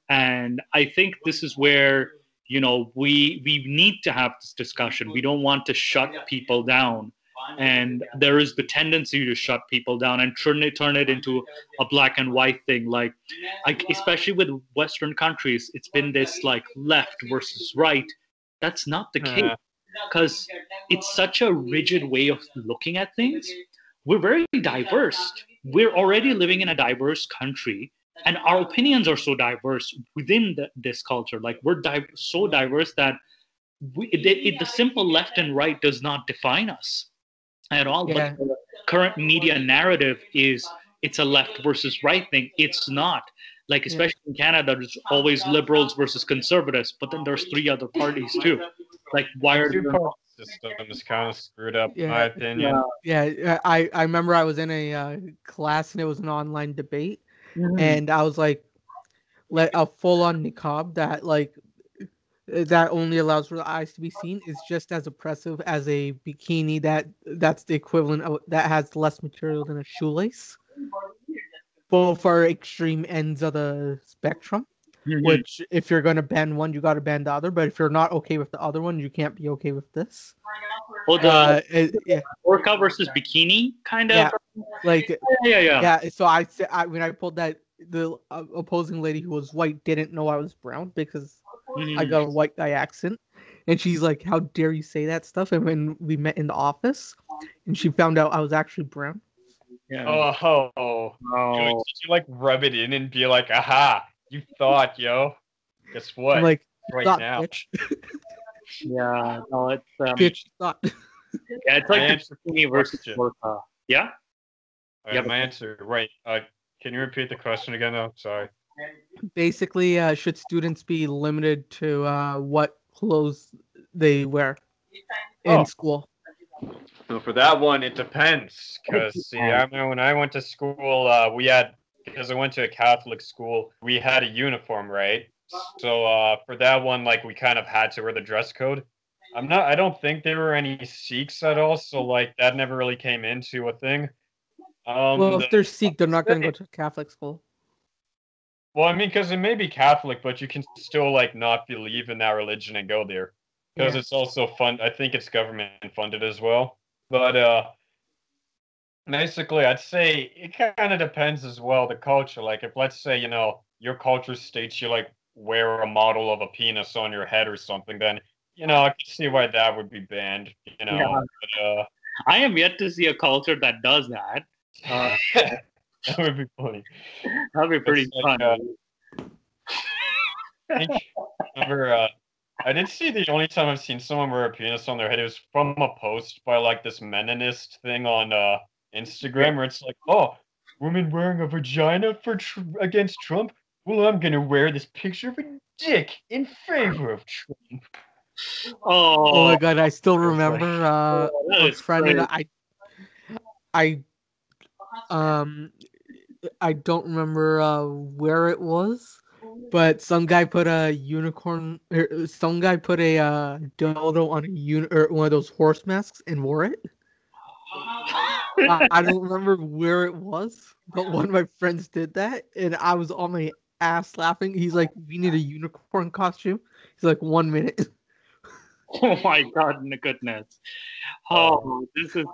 And I think this is where, we need to have this discussion. We don't want to shut people down. And there is the tendency to shut people down and turn it into a black and white thing. Like especially with Western countries, it's been this like left versus right. That's not the case, Uh, because it's such a rigid way of looking at things. We're very diverse. We're already living in a diverse country, and our opinions are so diverse within this culture. Like we're so diverse that the simple left and right does not define us at all. But Yeah, the current media narrative is it's a left versus right thing. It's not. Like yeah. especially in Canada, there's always liberals versus conservatives, but then there's three other parties too. Like why the are there two-part system is kind of screwed up, in my Yeah, opinion. yeah. I remember I was in a class and it was an online debate, Mhm. and I was like, let a full on niqab that that only allows for the eyes to be seen is just as oppressive as a bikini that's the equivalent of that has less material than a shoelace. Both are extreme ends of the spectrum. Mhm. Which, if you're gonna ban one, you gotta ban the other. But if you're not okay with the other one, you can't be okay with this. Oh, the Yeah, orca versus bikini kind of. yeah, like Yeah, yeah, yeah. So I said, when I pulled that, the opposing lady who was white didn't know I was brown because yeah. I Mhm. got a white guy accent, and she's like, "How dare you say that stuff?" And when we met in the office, and she found out I was actually brown, Yeah. Oh, Oh, did you like rub it in and be like, aha, you thought, yo. Guess I'm what? like, Right "Thought, now. bitch, yeah. No, it's bitch, thought." yeah, it's My like the answer to the bikini versus question. orca. Yeah. Yeah. My answer, right. Can you repeat the question again, though? Sorry. Basically, should students be limited to what clothes they wear in Oh, school? so for that one, it depends. It Because, see, I depends. remember when I went to school, we had, because I went to a Catholic school, we had a uniform, right? So for that one, like, we kind of had to wear the dress code. I don't think there were any Sikhs at all, so, like, that never really came into a thing. Well, The if they're Sikh, they're not next going to thing, go to Catholic school. well, I mean, because it may be Catholic, but you can still like not believe in that religion and go there because Yeah. it's also fun. I think it's government funded as well. But basically, I'd say it kind of depends as well the culture. Like, if let's say your culture states you like wear a model of a penis on your head or something, then I can see why that would be banned. Yeah. But I am yet to see a culture that does that. Uh, that would be funny. that'd be It's pretty like funny. I think remember I did see the only time I've seen someone wear a penis on their head. It was from a post by like this Meninist thing on Yeah. Instagram where it's like, oh, women wearing a vagina against Trump. Well, I'm gonna wear this picture of a dick in favor of Trump. Oh Oh, my God, I still It was like, remember that a is friend and great. I um I don't remember where it was, but some guy put a unicorn. Some guy put a dildo on a or one of those horse masks and wore it. I don't remember where it was, but one of my friends did that, and I was on my ass laughing. He's like, "We need a unicorn costume." He's like, "1 minute." Oh my God, goodness. oh, Oh, this is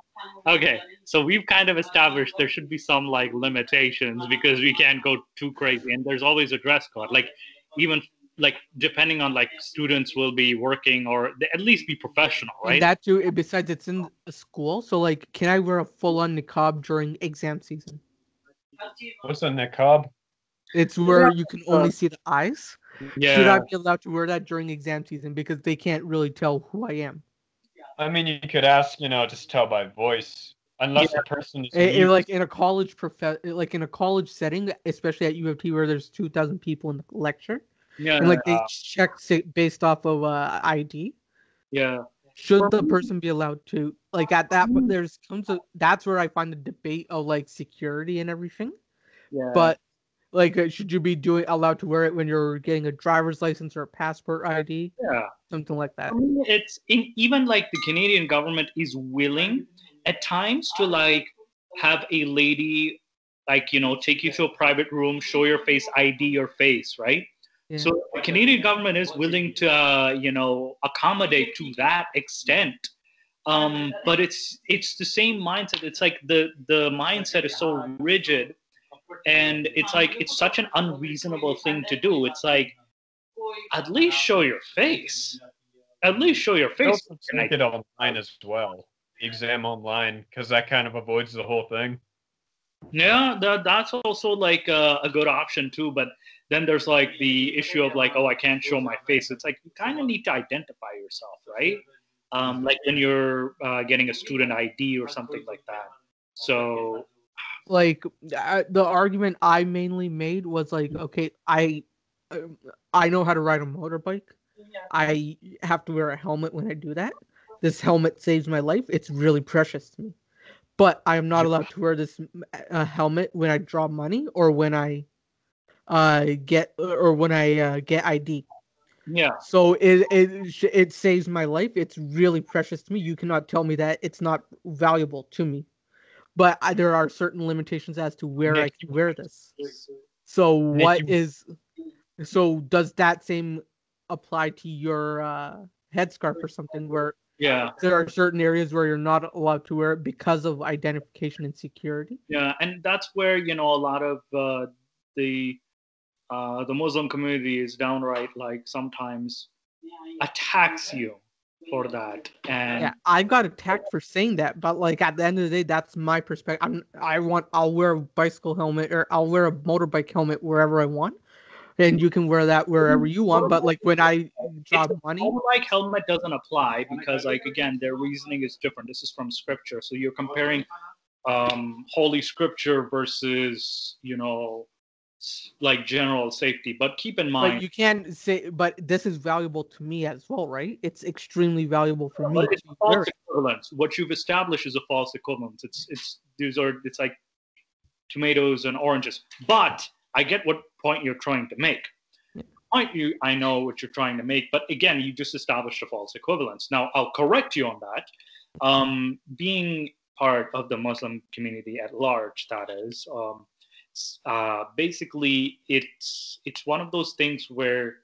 okay. So we've kind of established there should be some like limitations because we can't go too crazy, and there's always a dress code. Like even like depending on like students will be working or they at least be professional, And right? that too. Besides, it's in a school, so like, can I wear a full-on niqab during exam season? what's a niqab? It's Yeah. where you can only see the eyes. Should Yeah. I be allowed to wear that during exam season because they can't really tell who I am? I mean, you could ask, just tell by voice, Yeah. unless the person is mute. Like in a like in a college setting, especially at U of T where there's 2,000 people in the lecture, Yeah. and like they Uh, check based off of ID. Yeah. Should the person be allowed to, like, at that, but there's comes a, that's where I find the debate of like security and everything. Yeah. But like, should you be allowed to wear it when you're getting a driver's license or a passport ID, Yeah. something like that? I mean, even like the Canadian government is willing at times to like have a lady like take you to a private room, show your face, ID your face, right? Yeah. So the Canadian government is willing to accommodate to that extent. But it's the same mindset. It's like the mindset is so rigid, and it's like it's such an unreasonable thing to do. It's like at least show your face. At least show your I face. also take it online as well. Exam online, because that kind of avoids the whole thing. Yeah, that's also like a good option too. But then there's like the issue of like, oh, I can't show my face. It's like you kind of need to identify yourself, right? Like when you're getting a student ID or something like that. So, Like, the argument I mainly made was like, okay, I know how to ride a motorbike. I have to wear a helmet when I do that. This helmet saves my life. It's really precious to me. But I am not allowed to wear this helmet when I draw money or when I get ID. yeah, So it saves my life. It's really precious to me. You cannot tell me that it's not valuable to me. But there are certain limitations as to where I Nick, can wear this. So Nick, does that same apply to your headscarf or something where yeah, there are certain areas where you're not allowed to wear it because of identification and security? yeah, and that's where a lot of the the Muslim community is downright like sometimes attacks you for that. And Yeah, I got attacked for saying that, but like at the end of the day, that's my perspective. I'll wear a bicycle helmet or I'll wear a motorbike helmet wherever I want, and you can wear that wherever you want. But like when I draw money, like helmet doesn't apply because like again their reasoning is different. This is from scripture, so you're comparing holy scripture versus like general safety. But keep in but mind, you can't say, but this is valuable to me as well, right? It's extremely valuable for but me it's to wear false it. equivalence. What you've established is a false equivalence. It's like tomatoes and oranges. But I get what point you're trying to make. I know what you're trying to make, but again, you just established a false equivalence. Now, I'll correct you on that. Being part of the Muslim community at large, that is, basically, it's one of those things where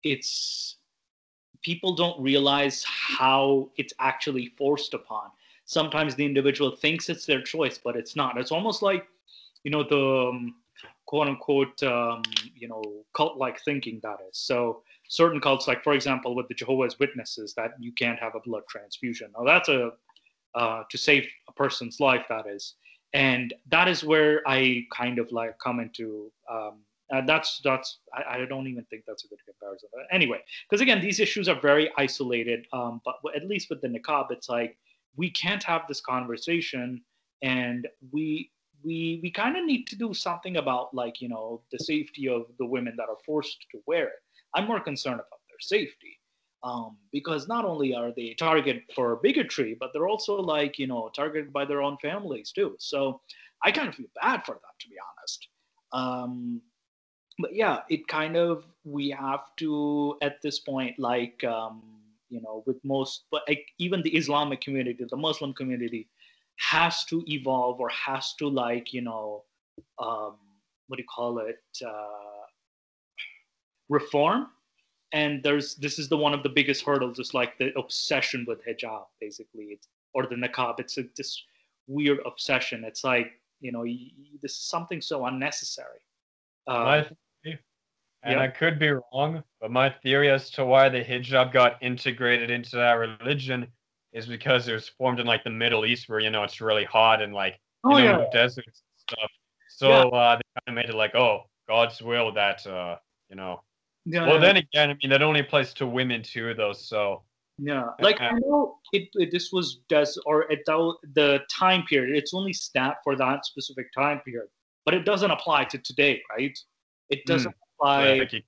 it's people don't realize how it's actually forced upon. Sometimes the individual thinks it's their choice, but it's not. It's almost like the quote unquote cult like thinking, that is. So certain cults, like for example with the Jehovah's Witnesses, that you can't have a blood transfusion. Now that's to save a person's life, that is. And that is where I kind of like come into I don't even think that's a good comparison. But anyway, because again, these issues are very isolated. But at least with the niqab, it's like we can't have this conversation, and we kind of need to do something about like the safety of the women that are forced to wear it. I'm more concerned about their safety, because not only are they targeted for bigotry, but they're also like targeted by their own families too. So I kind of feel bad for that, to be honest. But yeah, it kind of we have to at this point like with most, but like, even the Islamic community, the Muslim community has to evolve or has to like what do you call it, reform. And this is the one of the biggest hurdles, is like the obsession with hijab, basically. It's or the niqab. It's this weird obsession. It's like this is something so unnecessary. my theory, and Yeah. I could be wrong, but my theory as to why the hijab got integrated into that religion is because it was formed in like the Middle East, where it's really hot and like Oh yeah. deserts and stuff. Yeah. So they kind of made it like, oh, God's will that you know. Yeah. Well, Yeah. then again, I mean that only applies to women too, though. So Yeah, like uh, I know this was does or at the time period. It's only snap for that specific time period, but it doesn't apply to today, right? It doesn't apply. like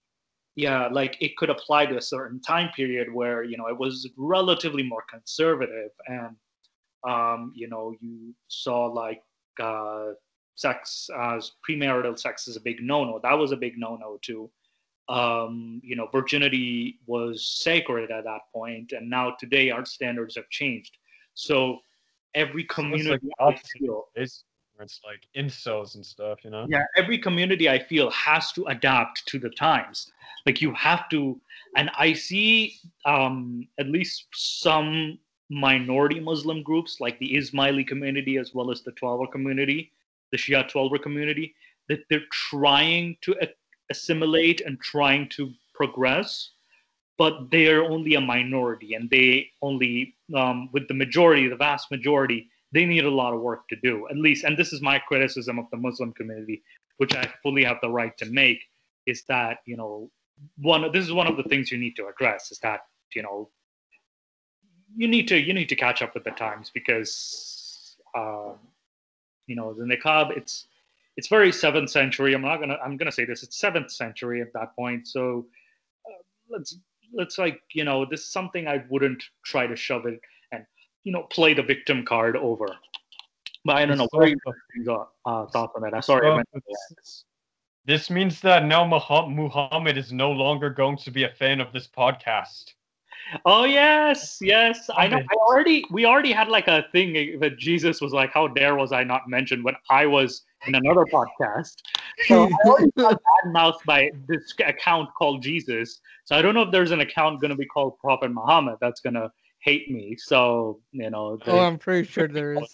yeah, like it could apply to a certain time period where, it was relatively more conservative, and you saw like sex as premarital sex is a big no-no. That was a big no-no too. Virginity was sacred at that point, and now today our standards have changed. So every So it's like community the I opposite feel, where it's like incels and stuff, yeah, every community I feel has to adapt to the times. Like you have to, and I see at least some minority Muslim groups like the Ismaili community as well as the Twelver community, the Shia Twelver community, that they're trying to assimilate and trying to progress, but they are only a minority, and they only, with the majority, the vast majority, they need a lot of work to do, at least. And this is my criticism of the Muslim community, which I fully have the right to make, is that, this is one of the things you need to address, is that, you need to catch up with the times, because, the niqab, it's very 7th century. I'm gonna say this, it's 7th century at that point. So let's like, this is something I wouldn't try to shove it and, play the victim card over. But I don't know. What are your thoughts on that? I'm sorry. This means that now Muhammad is no longer going to be a fan of this podcast. Oh yes. I know. We already had like a thing that Jesus was like, "How dare was I not mentioned?" when I was in another podcast. So I already got badmouthed by this account called Jesus. So I don't know if there's an account going to be called Prophet Muhammad that's going to hate me. So Oh, I'm pretty sure there is.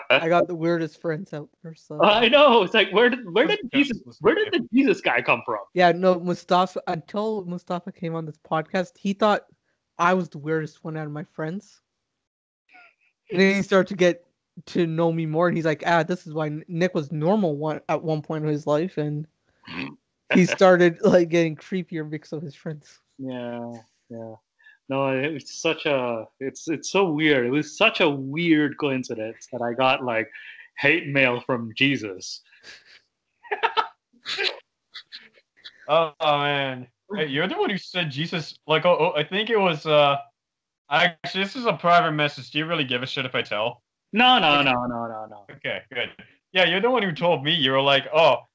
I got the weirdest friends out there. So I know. It's like, where did the Jesus guy come from? Yeah, no, Mustafa. Until Mustafa came on this podcast, he thought I was the weirdest one out of my friends. And then he started to get to know me more, and he's like, this is why Nick was normal at one point in his life, and he started like getting creepier because of his friends. Yeah. No, it's so weird. It was such a weird coincidence that I got like hate mail from Jesus. Oh man, hey, you're the one who said Jesus. Like, I think it was. Actually, this is a private message. Do you really give a shit if I tell? No. Okay, good. Yeah, you're the one who told me. You were like, oh,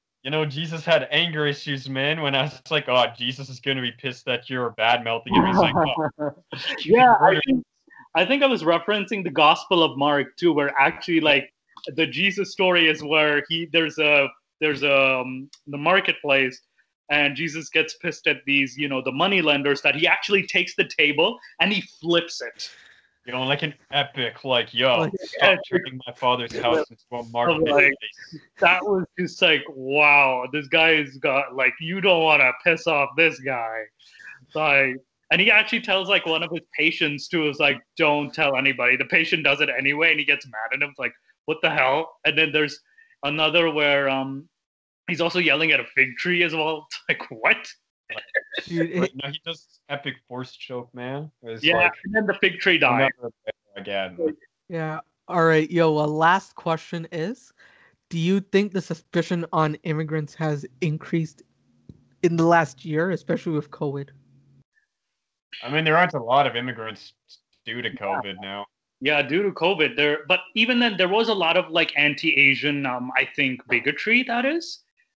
Jesus had anger issues, man. When I was like, oh, Jesus is gonna be pissed that you're bad mouthing him. He's like, oh. Yeah, I think I was referencing the Gospel of Mark too, where actually like the Jesus story is where there's the marketplace, and Jesus gets pissed at these, the money lenders, that he actually takes the table and he flips it. Like an epic, like, yo, stop turning my father's house into a marketplace. That was just like, wow, this guy's got, like, you don't want to piss off this guy. Like, and he actually tells, like, one of his patients, too, is like, don't tell anybody. The patient does it anyway, and he gets mad at him. It's like, what the hell? And then there's another where he's also yelling at a fig tree as well. It's like, what? Dude, no, he does this epic force choke, man. Yeah, like, and then the fig tree died. Again. Yeah. All right, yo. Last question is: do you think the suspicion on immigrants has increased in the last year, especially with COVID? I mean, there aren't a lot of immigrants due to COVID now. Yeah, due to COVID, but even then, there was a lot of like anti-Asian, I think, bigotry that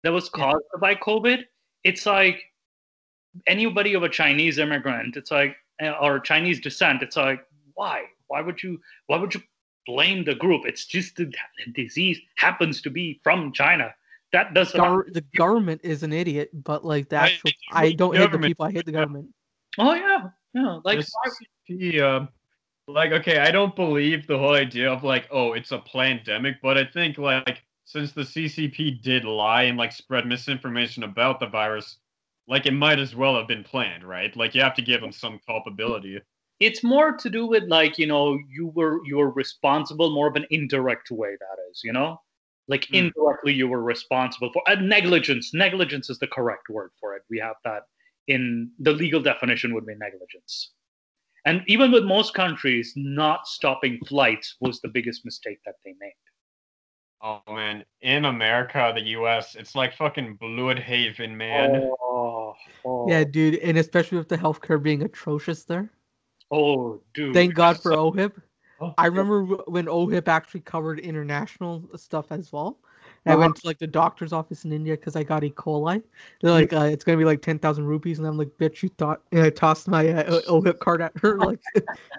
was caused by COVID. It's like anybody of a Chinese immigrant, it's like, or Chinese descent, it's like, why would you blame the group? It's just the disease happens to be from China. That does the government is an idiot, but like the actual, I don't hate the people. I hate the government. Oh yeah, like CCP, like, okay, I don't believe the whole idea of like, oh, it's a pandemic, but I think like since the CCP did lie and like spread misinformation about the virus, like it might as well have been planned, right? Like you have to give them some culpability. It's more to do with like, you were responsible more of an indirect way, that is, like indirectly you were responsible for negligence. Negligence is the correct word for it. We have that in the legal definition would be negligence. And even with most countries, not stopping flights was the biggest mistake that they made. Oh man, in America, the U.S., it's like fucking Bloodhaven, man. Oh, Yeah, oh, dude, and especially with the healthcare being atrocious there. oh, dude. Thank God for OHIP. Oh, I remember when OHIP actually covered international stuff as well. I Uh-huh. went to like the doctor's office in India because I got E. coli. They're like, it's gonna be like 10,000 rupees, and I'm like, bitch, you thought? And I tossed my OHIP card at her like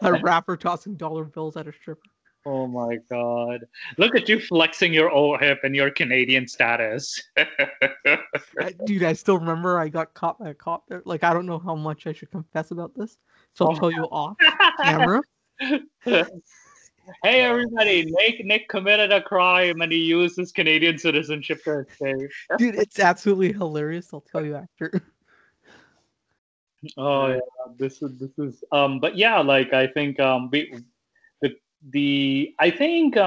a rapper tossing dollar bills at a stripper. Oh my God. Look at you flexing your OHIP and your Canadian status. Dude, I still remember I got caught by a cop there. Like, I don't know how much I should confess about this, so I'll Oh. tell you off camera. Hey everybody, Nick committed a crime and he used his Canadian citizenship to escape. Dude, it's absolutely hilarious. I'll tell you after. Oh yeah, this is but yeah, like I think the I think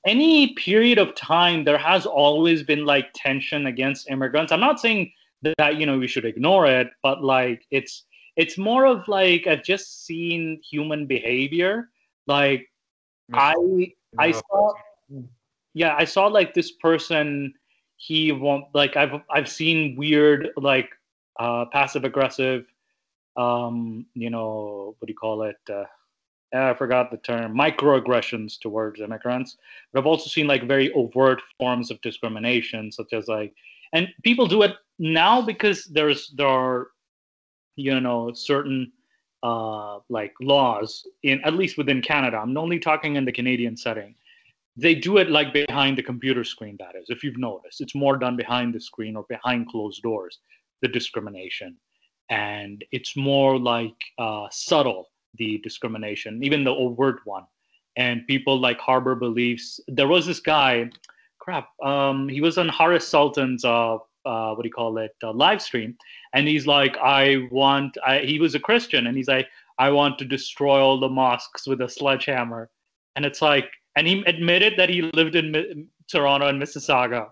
any period of time there has always been like tension against immigrants. I'm not saying that we should ignore it, but like it's more of like I've just seen human behavior. Like I I saw yeah, I saw like this person. He won't like I've seen weird like passive aggressive what do you call it? I forgot the term, microaggressions towards immigrants. But I've also seen like very overt forms of discrimination, such as like, and people do it now because there are certain like laws in at least within Canada. I'm only talking in the Canadian setting. They do it like behind the computer screen. That is, if you've noticed, it's more done behind the screen or behind closed doors. The discrimination, and it's more like subtle, the discrimination, even the overt one. And people like harbor beliefs. There was this guy, he was on Haris Sultan's what do you call it, live stream, and he's like, he was a Christian, and he's like, I want to destroy all the mosques with a sledgehammer, and it's like, and he admitted that he lived in Toronto and Mississauga.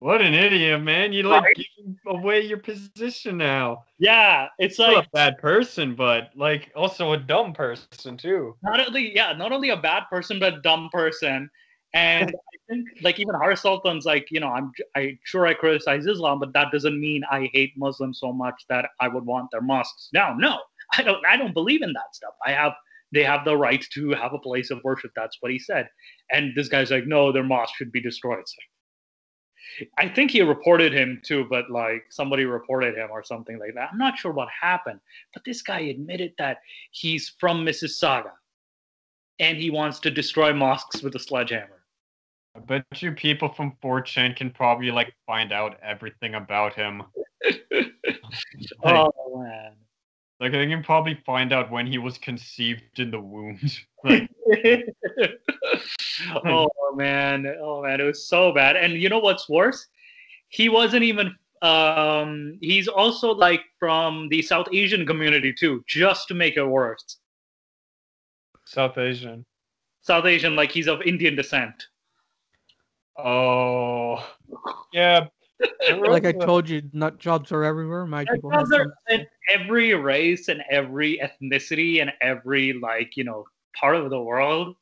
what an idiot, man! You like giving away your position now. Yeah, it's Still like a bad person, but like also a dumb person too. not only a bad person but a dumb person. And I think like even Har Sultan's like, I sure I criticize Islam, but that doesn't mean I hate Muslims so much that I would want their mosques down. No, I don't believe in that stuff. They have the right to have a place of worship. That's what he said. And this guy's like, no, their mosque should be destroyed. It's like, I think he reported him too, but like somebody reported him or something like that. I'm not sure what happened, but this guy admitted that he's from Mississauga and he wants to destroy mosques with a sledgehammer. I bet you people from 4chan can probably like find out everything about him. Oh man. Like they can probably find out when he was conceived in the womb. Like Oh man, it was so bad. And you know what's worse? He wasn't even. He's also like from the South Asian community too, just to make it worse. South Asian. South Asian, like he's of Indian descent. Oh, yeah. Like I told you, nut jobs are everywhere. My people have some. In every race and every ethnicity and every part of the world.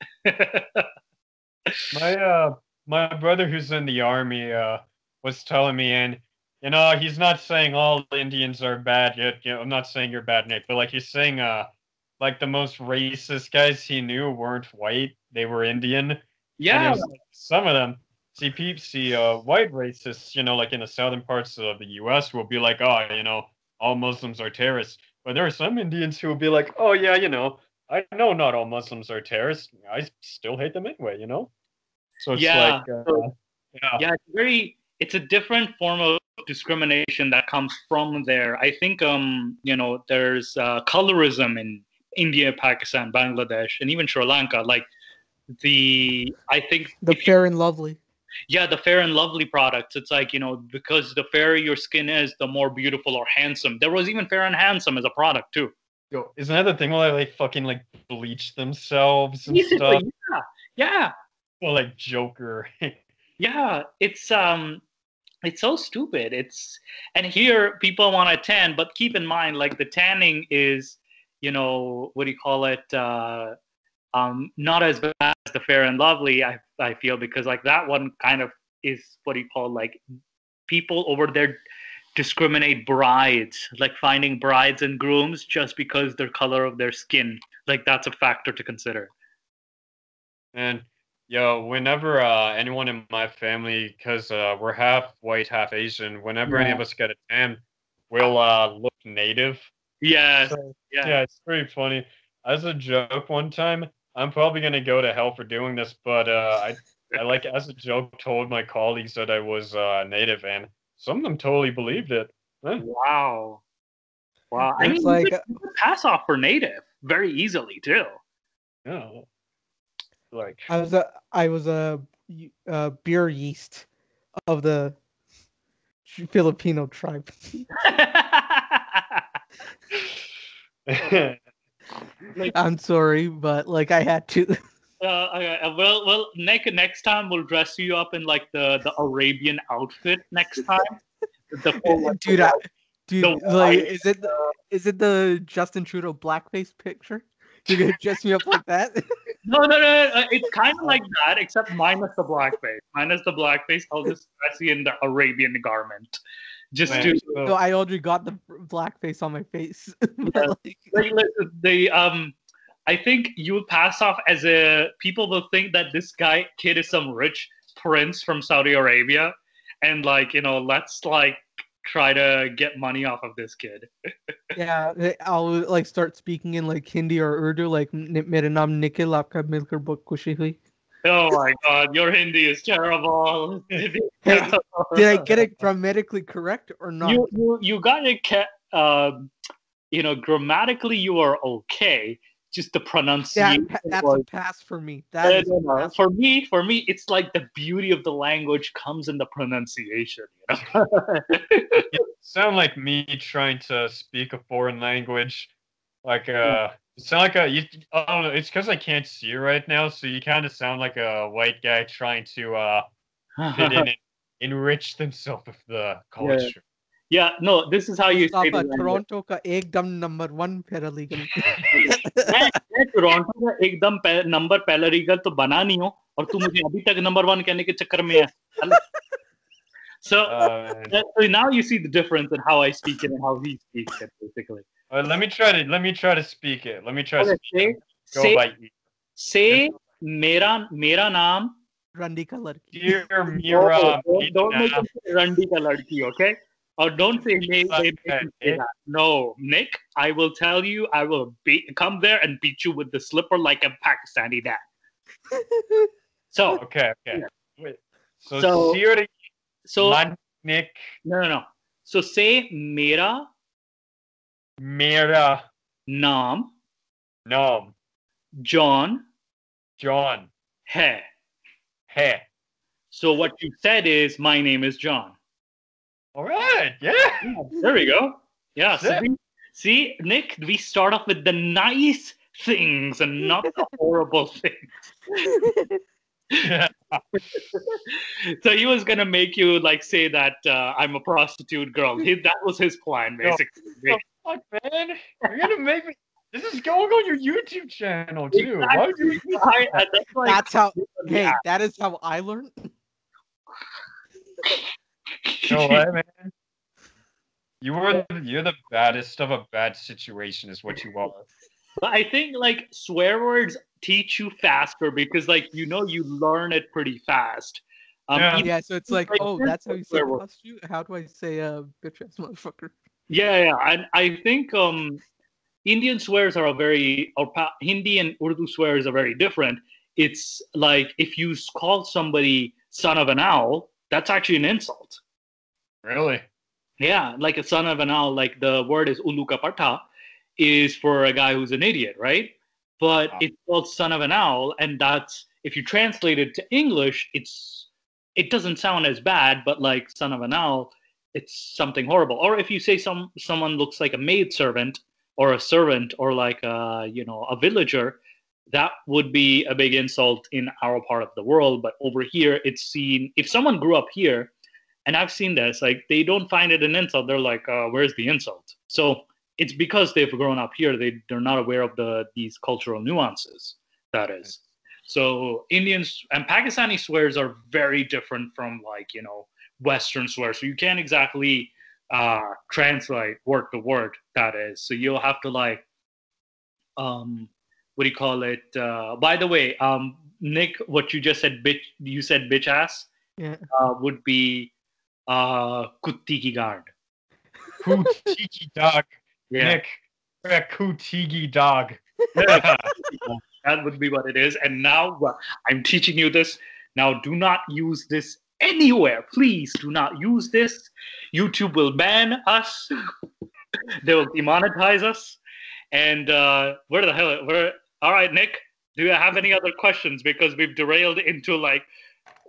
My brother who's in the army was telling me, and he's not saying all Indians are bad yet. I'm not saying you're bad, Nick, but like he's saying like the most racist guys he knew weren't white; they were Indian. And Yeah. like, some of them see white racists, like in the southern parts of the U.S. will be like, oh, all Muslims are terrorists. But there are some Indians who will be like, oh yeah, I know not all Muslims are terrorists. I still hate them anyway. So it's Yeah. like, yeah. It's a different form of discrimination that comes from there. I think there's colorism in India, Pakistan, Bangladesh, and even Sri Lanka. Like the Fair and Lovely. Yeah, the Fair and Lovely products. It's like, because the fairer your skin is, the more beautiful or handsome. There was even Fair and Handsome as a product too. Yo, isn't that the thing where they fucking like bleach themselves and Basically, stuff? Yeah. Well, like Joker. Yeah, it's so stupid. And here people want to tan, but keep in mind, like the tanning is, what do you call it? Not as bad as the Fair and Lovely, I feel, because like that one kind of is what do you call, like people over there discriminate brides, like finding brides and grooms just because their color of their skin. Like that's a factor to consider. And yo, whenever anyone in my family, because we're half white, half Asian, whenever any Yeah. of us get a tan, we'll look native. Yes. So Yeah. yeah, it's pretty funny. As a joke, one time, I'm probably gonna go to hell for doing this, but I like as a joke told my colleagues that I was native, and some of them totally believed it. Huh? Wow. Wow. I It's mean, like you could pass off for native very easily too. Yeah, like I was a beer yeast of the Filipino tribe. Like, I'm sorry, but like I had to. okay, well, next time we'll dress you up in like the Arabian outfit next time. The full, like, dude, the like, white. is it the Justin Trudeau blackface picture? You're gonna dress me up like that? No. It's kind of like that, except minus the blackface. Minus the blackface, I'll just dress you in the Arabian garment, just man, to No, I already got the blackface on my face. But, like listen, I think you will pass off as a people will think that this kid is some rich prince from Saudi Arabia, and like let's like try to get money off of this kid. yeah, I'll like start speaking in like Hindi or Urdu, like "Mera naam Nikhil, aapka milkar bahut khushi hui." Oh my God, your Hindi is terrible. Hey, did I get it grammatically correct or not? You got it. Grammatically you are okay. Just the pronunciation. That's a pass for me. That is a pass. For me, it's like the beauty of the language comes in the pronunciation. you sound like me trying to speak a foreign language. Like you sound like I don't know. It's because I can't see you right now, so you kind of sound like a white guy trying to fit in and enrich themselves with the culture. Yeah, no, this is how you say the Mustafa, language. Toronto का एकदम number 1 paralegal. मैं Toronto का एकदम number paralegal तो बना नहीं हूँ और तू मुझे अभी तक नंबर 1 कहने के चक्कर में है. So now you see the difference in how I speak it and how he speaks it, basically. Let me try to speak it. Let me try to speak it. Go by E. Say मेरा नाम Randi का लड़की. Dear Mira, don't make it Randi ka ladki, okay? Or don't say make him say that. No, Nick, I will tell you, I will come there and beat you with the slipper like a Pakistani dad. So okay. Wait. So Nick. No. So say mera naam John hai. So what you said is my name is John. All right. Yeah. There we go. Yeah. So see, Nick, we start off with the nice things and not the horrible things. Yeah. So he was gonna make you like say that I'm a prostitute girl. That was his plan, basically. No, fuck, man! You're gonna make me. This is going on your YouTube channel too. Exactly. Why would you? That's how. Hey, that is how I learned. No way, man. You're the baddest of a bad situation, is what you are. But I think like swear words teach you faster because like you learn it pretty fast. Yeah, so it's like, oh, that's how you say prostitute. How do I say bitch ass motherfucker? Yeah, and I think Indian swears are Hindi and Urdu swears are very different. It's like if you call somebody son of an owl, that's actually an insult. Really? Yeah, like a son of an owl, like the word is uluka parta, is for a guy who's an idiot, right? But it's called son of an owl, and that's if you translate it to English, it doesn't sound as bad, but like son of an owl, it's something horrible. Or if you say someone looks like a maid servant or a servant or like a villager, that would be a big insult in our part of the world. But over here, it's seen if someone grew up here, and I've seen this, like they don't find it an insult. They're like, where's the insult? So it's because they've grown up here. They're not aware of these cultural nuances. That is. So Indians and Pakistani swears are very different from like Western swears. So you can't exactly translate word to word. That is, so you'll have to like what do you call it? By the way, Nick, what you just said, bitch, you said bitch ass, Yeah. would be kutti ki guard. Kootiki dog. Yeah. Nick, a kootiki dog. That would be what it is. And now I'm teaching you this. Now, do not use this anywhere. Please do not use this. YouTube will ban us. They will demonetize us. And where the hell? Where? All right, Nick. Do you have any other questions? Because we've derailed into like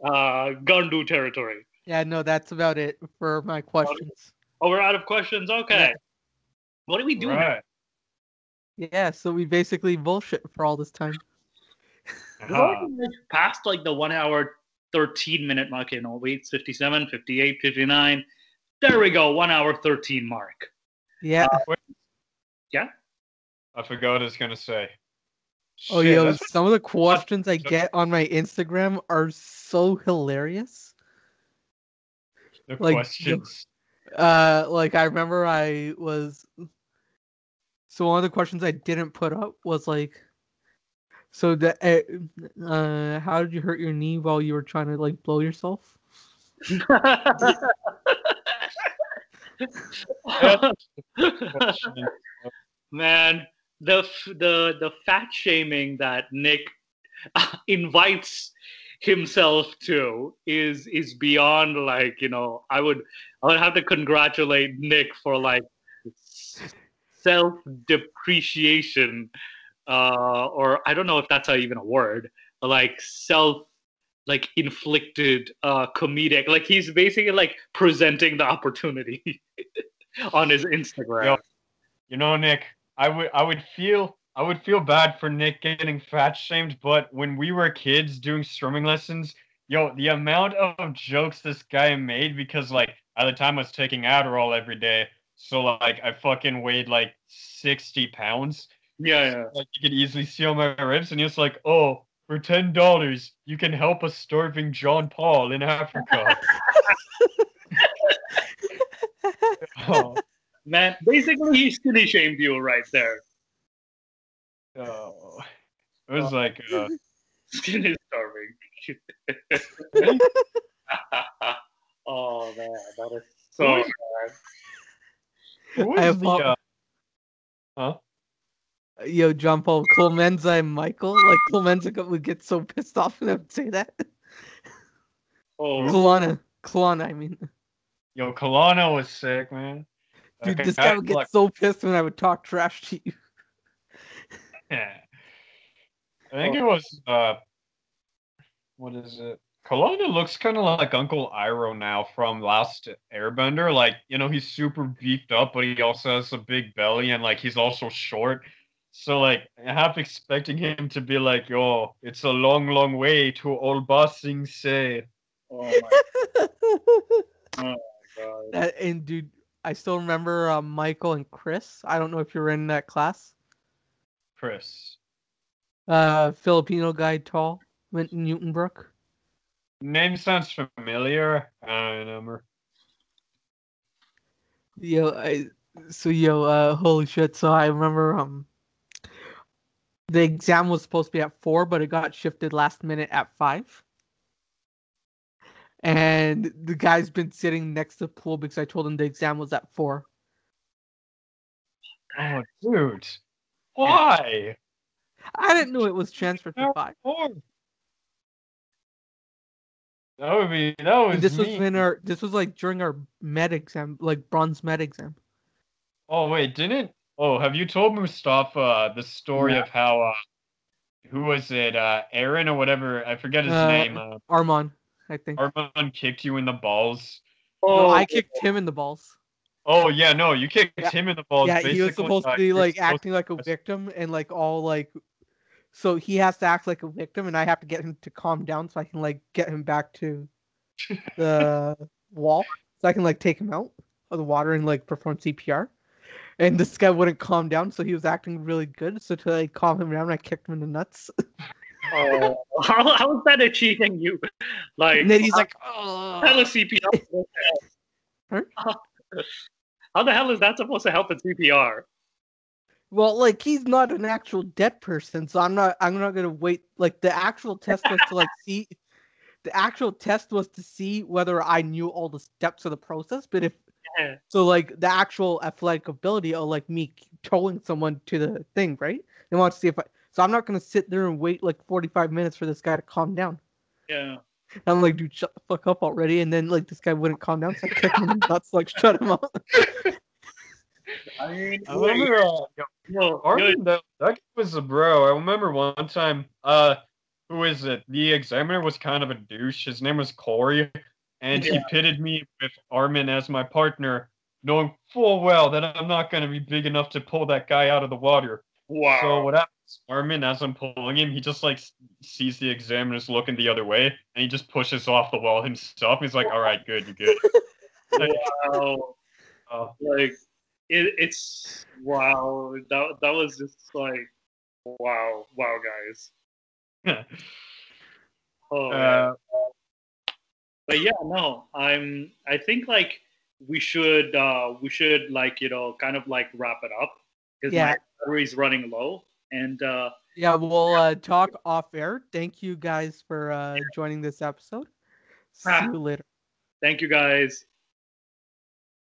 Gandu territory. Yeah, no, that's about it for my questions. Oh, we're out of questions. Okay. Yeah. What do we do now? Right. Yeah, so we basically bullshit for all this time. We've already passed like the 1 hour, 13-minute mark. Okay, no, wait, it's 57, 58, 59. There we go, 1 hour, 13 mark. Yeah. Yeah? I forgot what I was gonna say. Oh, Shit, yo, that's some of the questions I get on my Instagram are so hilarious. the Like, questions. like I remember so one of the questions I didn't put up was like, so how did you hurt your knee while you were trying to like blow yourself? Man, the fat shaming that Nick invites himself to is beyond like, you know, I would have to congratulate Nick for like self depreciation, or I don't know if that's even a word, but like self like inflicted comedic, like he's basically like presenting the opportunity on his Instagram. Yo, you know, Nick, I would feel bad for Nick getting fat shamed, but when we were kids doing swimming lessons, yo, the amount of jokes this guy made, because like at the time I was taking Adderall every day, so like I fucking weighed like 60 pounds. Yeah. Like you could easily see on my ribs, and he was like, "Oh, for $10, you can help a starving John Paul in Africa." Oh, Man, basically he skinny shamed you right there. oh. It was like, Skinny starving. Oh man, that is so Who is- bad. who I is have the huh? Yo, John Paul, Clemenza and Michael. Like Clemenza would get so pissed off when I would say that. Oh, Kalana, I mean. Yo, Colano was sick, man. Dude, That this guy, guy would get like, so pissed when I would talk trash to you. yeah. I think it was what is it? Colano looks kind of like Uncle Iroh now from Last Airbender. Like, you know, he's super beefed up, but he also has a big belly, and like he's also short. So like, I half expecting him to be like, "Yo, it's a long, long way to Old Bossing Say." oh my, oh my god. And dude, I still remember Michael and Chris. I don't know if you were in that class. Chris. Filipino guy, tall, went in Newton Brook. Name sounds familiar. I don't remember. Holy shit! So I remember the exam was supposed to be at 4, but it got shifted last minute at 5. And the guy's been sitting next to the pool because I told him the exam was at 4. Oh, dude. Why? I didn't know it was transferred to 5. That And was this was me. this was like during our med exam, like bronze med exam. Oh wait, didn't have you told Mustafa the story Yeah. of how who was it? Aaron or whatever, I forget his name. Armand, I think. Armand kicked you in the balls. No, Oh, I kicked him in the balls. Oh yeah, no, you kicked Yeah. him in the balls. Yeah, he was Basically, supposed to be you're like supposed acting like a victim and like all like, so he has to act like a victim and I have to get him to calm down so I can like get him back to the wall so I can like take him out of the water and like perform CPR. And this guy wouldn't calm down, so he was acting really good. So to like calm him down, I kicked him in the nuts. oh. How is that achieving you? Like, And then he's like, "Oh." have a CPR. Huh? How the hell is that supposed to help in CPR? Well, like he's not an actual dead person, so I'm not gonna wait. Like the actual test was to like see. The actual test was to see whether I knew all the steps of the process. But if Yeah. so, like the actual athletic ability of like me towing someone to the thing, right? They want to see if I. So I'm not gonna sit there and wait like 45 minutes for this guy to calm down. Yeah. I'm like, dude, shut the fuck up already. And then like this guy wouldn't calm down, so I kicked him in the nuts, like shut him up. I mean, I remember, yo, Armin, that guy was a bro. I remember one time, who is it? The examiner was kind of a douche. His name was Corey, and he pitted me with Armin as my partner, knowing full well that I'm not going to be big enough to pull that guy out of the water. wow. So what happens? Armin, as I'm pulling him, he just like sees the examiner's looking the other way, and he just pushes off the wall himself. He's like, "All right, good, you're good." Wow. Like it's wow. That was just like wow, guys. Oh man. But yeah, no, I think like we should like kind of like wrap it up because my battery's running low and yeah, we'll talk off air. Thank you guys for joining this episode. See you later. Thank you guys.